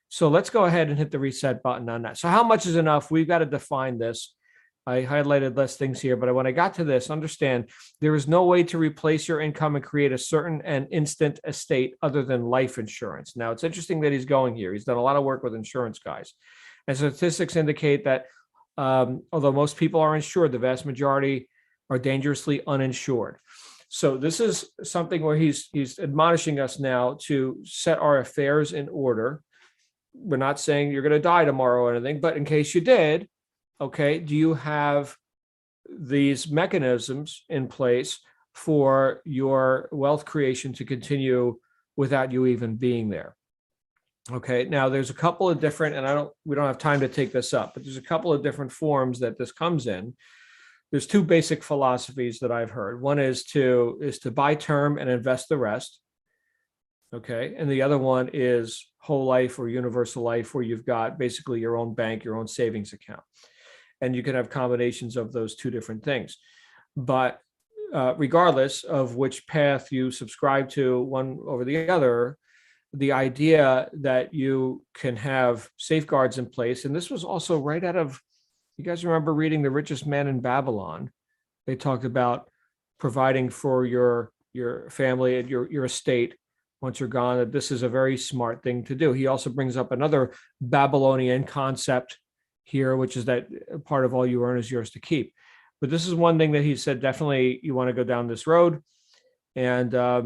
So let's go ahead and hit the reset button on that. So how much is enough? We've got to define this. I highlighted less things here, but when I got to this, understand there is no way to replace your income and create a certain and instant estate other than life insurance. Now, it's interesting that he's going here. He's done a lot of work with insurance guys. And statistics indicate that although most people are insured, the vast majority are dangerously uninsured. So this is something where he's admonishing us now to set our affairs in order. We're not saying you're going to die tomorrow or anything, but in case you did, okay, do you have these mechanisms in place for your wealth creation to continue without you even being there? Okay, now there's a couple of different, and we don't have time to take this up, but there's a couple of different forms that this comes in. There's two basic philosophies that I've heard. One is to buy term and invest the rest. Okay, and the other one is whole life or universal life, where you've got basically your own bank, your own savings account. And you can have combinations of those two different things. But regardless of which path you subscribe to, one over the other, the idea that you can have safeguards in place, and this was also right out of, you guys remember reading The Richest Man in Babylon? They talked about providing for your family and your estate once you're gone, that this is a very smart thing to do. He also brings up another Babylonian concept here, which is that part of all you earn is yours to keep. But this is one thing that he said, definitely you want to go down this road. And I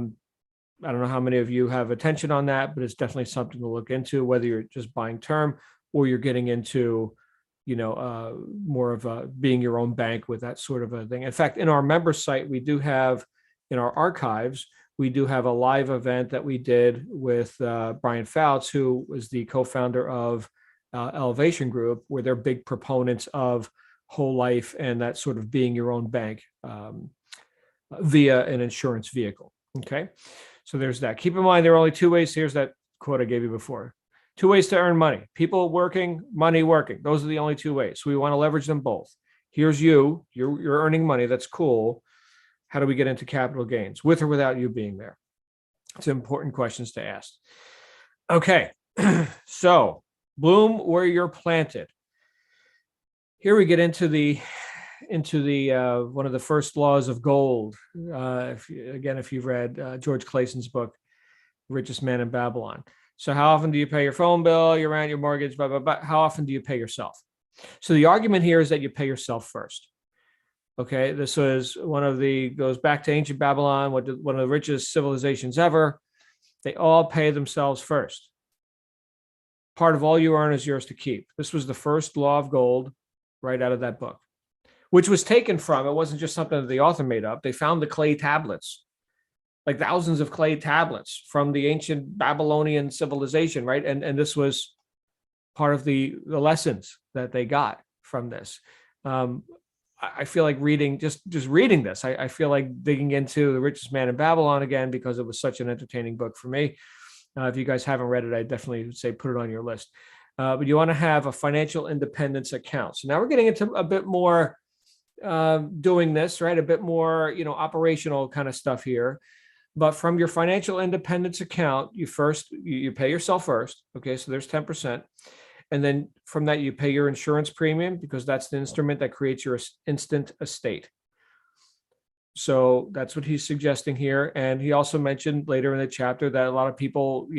don't know how many of you have attention on that, but it's definitely something to look into, whether you're just buying term or you're getting into, more of being your own bank with that sort of a thing. In fact, in our member site, we do have, in our archives, we do have a live event that we did with Brian Fouts, who was the co-founder of Elevation Group, where they're big proponents of whole life and that sort of being your own bank via an insurance vehicle. Okay, so there's that. Keep in mind, there are only two ways. Here's that quote I gave you before. Two ways to earn money: people working, money working. Those are the only two ways. So we want to leverage them both. Here's you're earning money. That's cool. How do we get into capital gains, with or without you being there? It's important questions to ask. Okay, so bloom where you're planted. Here we get into the one of the first laws of gold. If you've read George Clayson's book, Richest Man in Babylon. So how often do you pay your phone bill, your rent, your mortgage, blah, blah, blah? How often do you pay yourself? So the argument here is that you pay yourself first. Okay, this was goes back to ancient Babylon, one of the richest civilizations ever. They all pay themselves first. Part of all you earn is yours to keep. This was the first law of gold right out of that book, which was taken from, it wasn't just something that the author made up. They found the clay tablets, like thousands of clay tablets from the ancient Babylonian civilization, right? And this was part of the lessons that they got from this. I feel like reading, just reading this, I feel like digging into The Richest Man in Babylon again, because it was such an entertaining book for me. If you guys haven't read it, I definitely would say put it on your list. But you want to have a financial independence account. So now we're getting into a bit more doing this, right? A bit more, operational kind of stuff here. But from your financial independence account, you pay yourself first. Okay, so there's 10%. And then from that, you pay your insurance premium, because that's the instrument that creates your instant estate. So that's what he's suggesting here. And he also mentioned later in the chapter that a lot of people,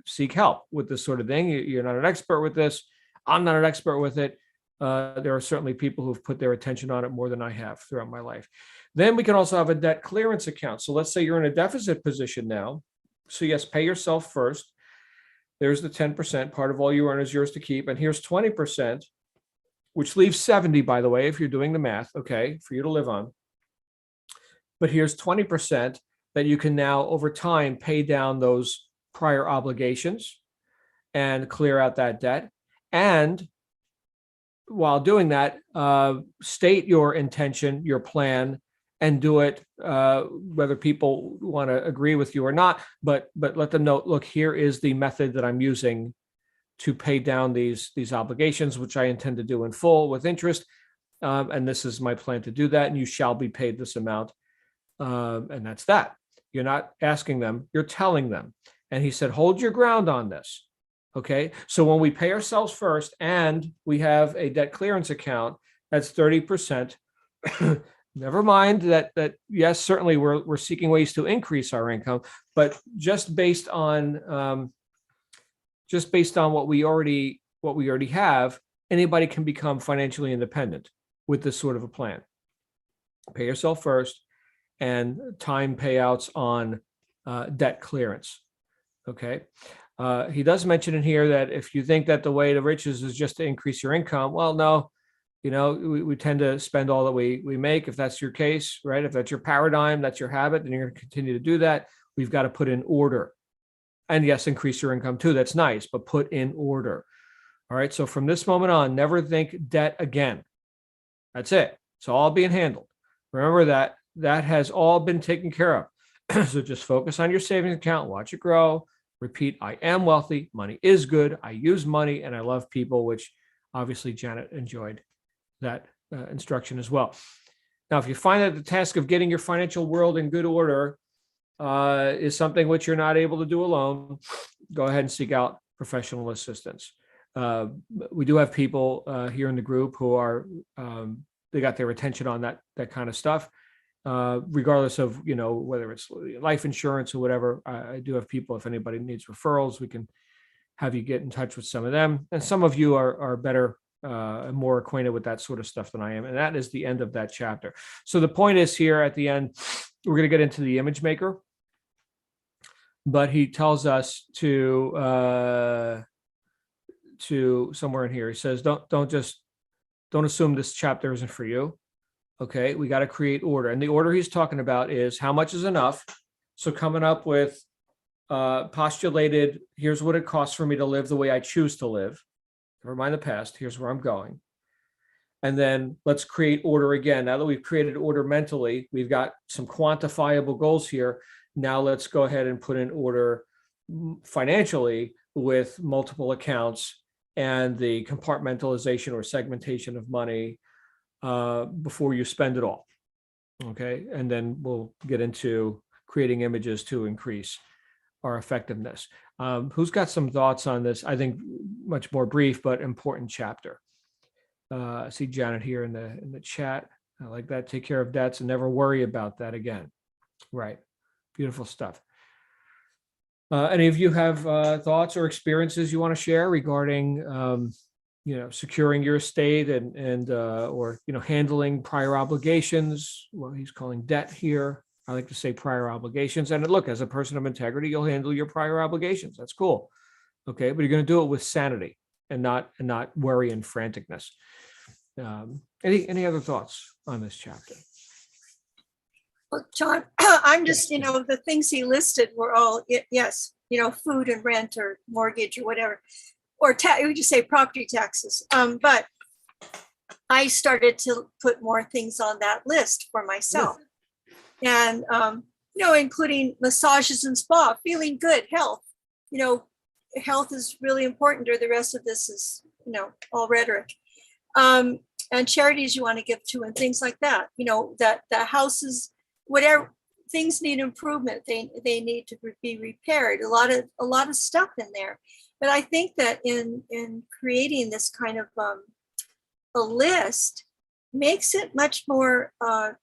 seek help with this sort of thing. You're not an expert with this. I'm not an expert with it. There are certainly people who've put their attention on it more than I have throughout my life. Then we can also have a debt clearance account. So let's say you're in a deficit position now. So yes, pay yourself first. There's the 10%. Part of all you earn is yours to keep. And here's 20%, which leaves 70, by the way, if you're doing the math, okay, for you to live on. But here's 20% that you can now, over time, pay down those prior obligations and clear out that debt. And while doing that, state your intention, your plan, and do it whether people want to agree with you or not. But let them know, look, here is the method that I'm using to pay down these obligations, which I intend to do in full with interest. And this is my plan to do that. And you shall be paid this amount. And that's that. You're not asking them, you're telling them. And he said, hold your ground on this. Okay. So when we pay ourselves first and we have a debt clearance account, that's 30%. Never mind that, yes, certainly we're seeking ways to increase our income, but just based on what we already have, anybody can become financially independent with this sort of a plan. Pay yourself first and time payouts on debt clearance. Okay. He does mention in here that if you think that the way to riches is just to increase your income, well, no, we tend to spend all that we make. If that's your case, right? If that's your paradigm, that's your habit, then you're going to continue to do that. We've got to put in order. And yes, increase your income too. That's nice, but put in order. All right. So from this moment on, never think debt again. That's it. It's all being handled. Remember that has all been taken care of. So just focus on your savings account, watch it grow. Repeat, I am wealthy. Money is good. I use money and I love people, which obviously Janet enjoyed that instruction as well. Now, if you find that the task of getting your financial world in good order is something which you're not able to do alone, go ahead and seek out professional assistance. We do have people here in the group who are, they got their attention on that kind of stuff. Regardless of, whether it's life insurance or whatever, I do have people, if anybody needs referrals, we can have you get in touch with some of them. And some of you are better and more acquainted with that sort of stuff than I am. And that is the end of that chapter. So the point is here at the end, we're going to get into the image maker. But he tells us to somewhere in here, he says, don't assume this chapter isn't for you. Okay, we got to create order. And the order he's talking about is how much is enough. So coming up with postulated, here's what it costs for me to live the way I choose to live. Never mind the past, here's where I'm going. And then let's create order again. Now that we've created order mentally, we've got some quantifiable goals here. Now let's go ahead and put in order financially with multiple accounts and the compartmentalization or segmentation of money before you spend it all. Okay. And then we'll get into creating images to increase our effectiveness. Who's got some thoughts on this? I think much more brief, but important chapter. I see Janet here in the chat. I like that. Take care of debts and never worry about that again. Right. Beautiful stuff. Any of you have thoughts or experiences you want to share regarding securing your estate and or handling prior obligations? Well, he's calling debt here. I like to say prior obligations. And look, as a person of integrity, you'll handle your prior obligations. That's cool. Okay, but you're going to do it with sanity and not worry and franticness. Any other thoughts on this chapter? Well, John, I'm just, the things he listed were all, yes, food and rent or mortgage or whatever, or we just say property taxes. But I started to put more things on that list for myself. And, including massages and spa, feeling good, health. Health is really important, or the rest of this is, all rhetoric. And charities you want to give to and things like that. That the houses, whatever things need improvement, they need to be repaired. A lot of stuff in there. But I think that in creating this kind of a list makes it much more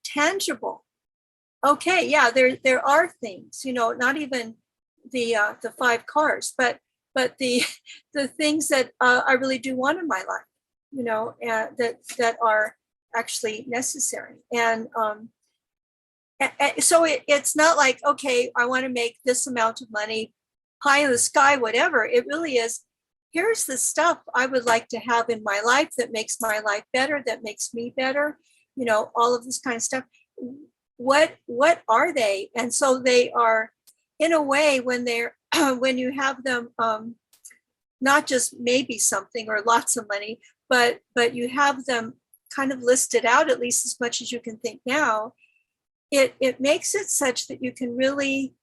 tangible. okay, yeah, there are things, not even the 5 cars, but the the things that I really do want in my life, that are actually necessary. And so it's not like, okay, I want to make this amount of money, pie in the sky, whatever. It really is, here's the stuff I would like to have in my life that makes my life better, that makes me better, all of this kind of stuff. What are they? And so they are, in a way, when they're when you have them, not just maybe something or lots of money, but you have them kind of listed out, at least as much as you can think now. It makes it such that you can really,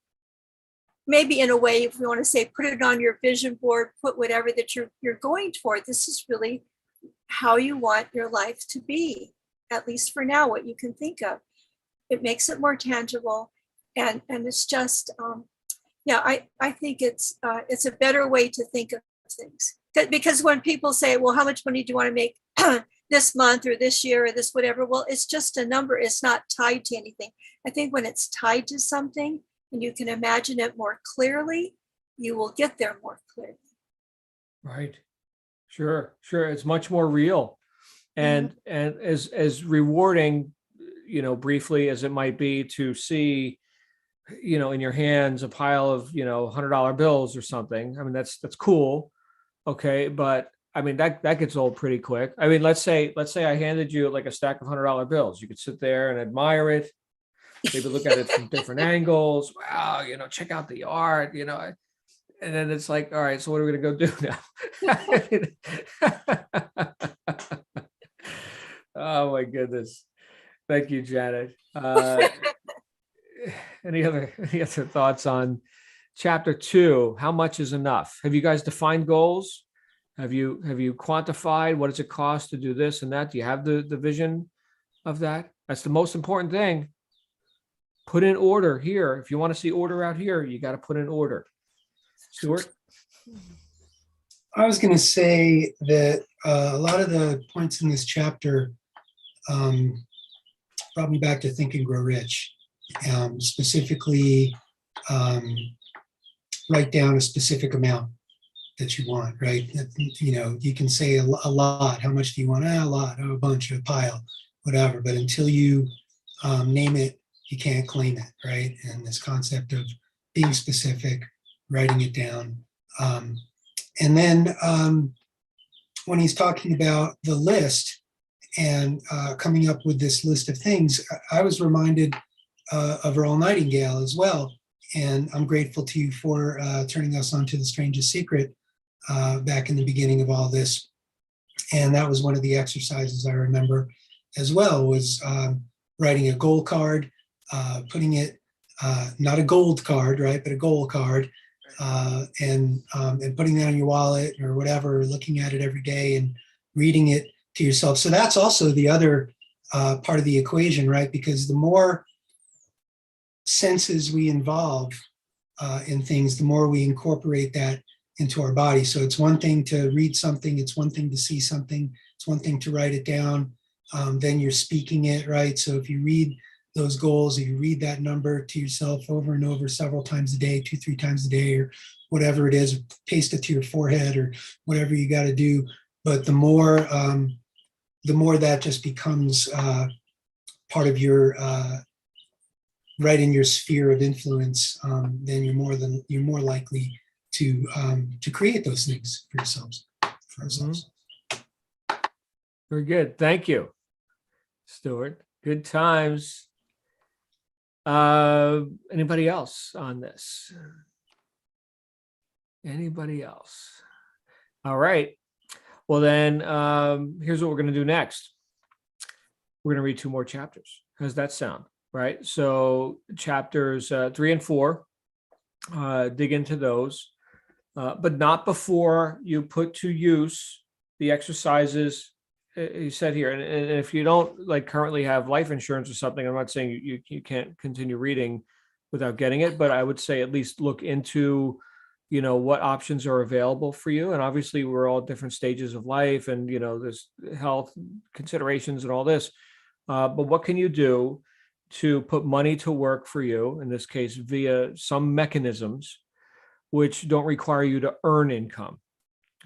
maybe in a way, if you want to say, put it on your vision board, put whatever that you're going toward. This is really how you want your life to be, at least for now, what you can think of. It makes it more tangible, and it's just, I think it's a better way to think of things. Because when people say, well, how much money do you want to make this month or this year or this whatever? Well, it's just a number. It's not tied to anything. I think when it's tied to something and you can imagine it more clearly, you will get there more clearly. Right. Sure. It's much more real. And as rewarding, briefly as it might be to see, in your hands a pile of, $100 bills or something. I mean, that's cool. Okay. But I mean, that gets old pretty quick. I mean, let's say I handed you like a stack of $100 bills. You could sit there and admire it, maybe look at it from different angles. Wow, check out the art, and then it's like, all right, so what are we gonna go do now? Oh my goodness. Thank you, Janet. Any other thoughts on chapter 2? How much is enough? Have you guys defined goals? Have you quantified what does it cost to do this and that? Do you have the vision of that? That's the most important thing. Put in order here. If you want to see order out here, you got to put in order. Stuart? I was going to say that a lot of the points in this chapter brought me back to Think and Grow Rich. Specifically, write down a specific amount that you want, right? You can say a lot. How much do you want? A lot, a bunch, a pile, whatever. But until you name it, you can't claim it, right? And this concept of being specific, writing it down. And then when he's talking about the list and coming up with this list of things, I was reminded of Earl Nightingale as well. And I'm grateful to you for turning us onto The Strangest Secret back in the beginning of all this. And that was one of the exercises I remember as well, was writing a goal card, putting it, not a gold card, right, but a goal card, and putting that on your wallet or whatever, looking at it every day and reading it to yourself. So that's also the other part of the equation, right? Because the more senses we involve in things, the more we incorporate that into our body. So it's one thing to read something, it's one thing to see something, it's one thing to write it down, then you're speaking it, right? So if you read those goals, if you read that number to yourself over and over several times a day, 2-3 times a day, or whatever it is, paste it to your forehead or whatever you got to do. But the more that just becomes part of your right in your sphere of influence, then you're more likely to create those things for yourselves, for ourselves. Very good. Thank you, Stuart. Good times. Anybody else on this? Anybody else? All right. Well, then here's what we're going to do next. We're going to read 2 more chapters. How does that sound? Right. So chapters 3 and 4, dig into those, but not before you put to use the exercises he said here. And if you don't like currently have life insurance or something, I'm not saying you can't continue reading without getting it, but I would say at least look into, what options are available for you. And obviously we're all different stages of life and, there's health considerations and all this. But what can you do to put money to work for you, in this case, via some mechanisms which don't require you to earn income.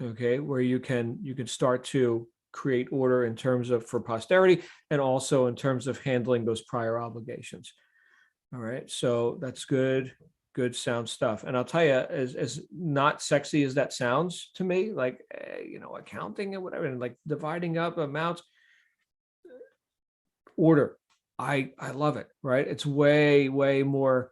Okay, where you can start to create order in terms of for posterity and also in terms of handling those prior obligations. All right, so that's good sound stuff. And I'll tell you, as not sexy as that sounds to me, like accounting and whatever, and like dividing up amounts, order, I love it. Right, it's way more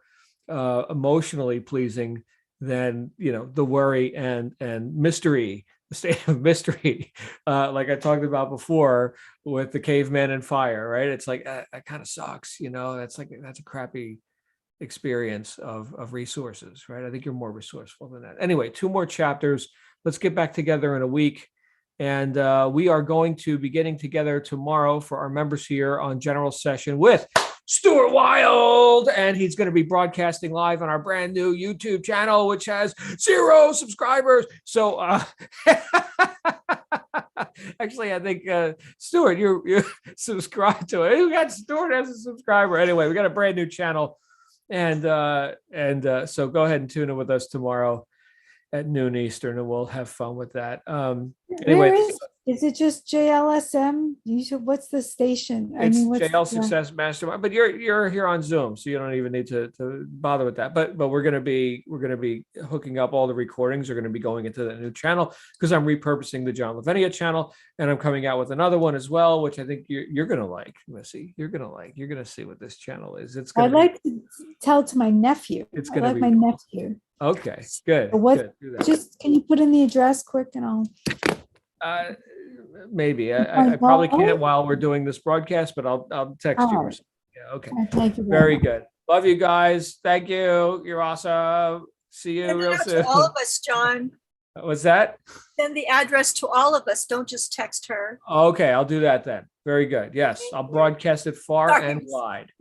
emotionally pleasing than the worry and mystery, the state of mystery, like I talked about before with the caveman and fire. Right, it's like that kind of sucks. That's a crappy experience of resources. Right, I think you're more resourceful than that. Anyway, 2 more chapters. Let's get back together in a week. And we are going to be getting together tomorrow for our members here on General Session with Stuart Wild, and he's going to be broadcasting live on our brand new YouTube channel, which has 0 subscribers. So actually, I think Stuart, you subscribe to it. We got Stuart as a subscriber. Anyway, we got a brand new channel, and so go ahead and tune in with us tomorrow at noon Eastern, and we'll have fun with that. Anyway, Where is it just JLSM? What's the station? it's what's JL the- Success Mastermind, but you're here on Zoom, so you don't even need to bother with that. But we're gonna be hooking up all the recordings are gonna be going into the new channel because I'm repurposing the John Lavenia channel, and I'm coming out with another one as well, which I think you're gonna like, Missy. You're gonna see what this channel is. It's gonna I'd like to tell to my nephew. It's I gonna like be my cool. nephew. Okay, good. But what- Good. Do that. Just can you put in the address quick and I'll. Maybe my I probably can't phone? while we're doing this broadcast, but I'll text you. Or Alright. something. Yeah. Okay. Thank you. Very good. Love you guys. Thank you. You're awesome. See you Send it real out soon. to all of us, John. What's that? Send the address to all of us. Don't just text her. Okay, I'll do that then. Very good. Yes, I'll broadcast it far and Thanks. wide.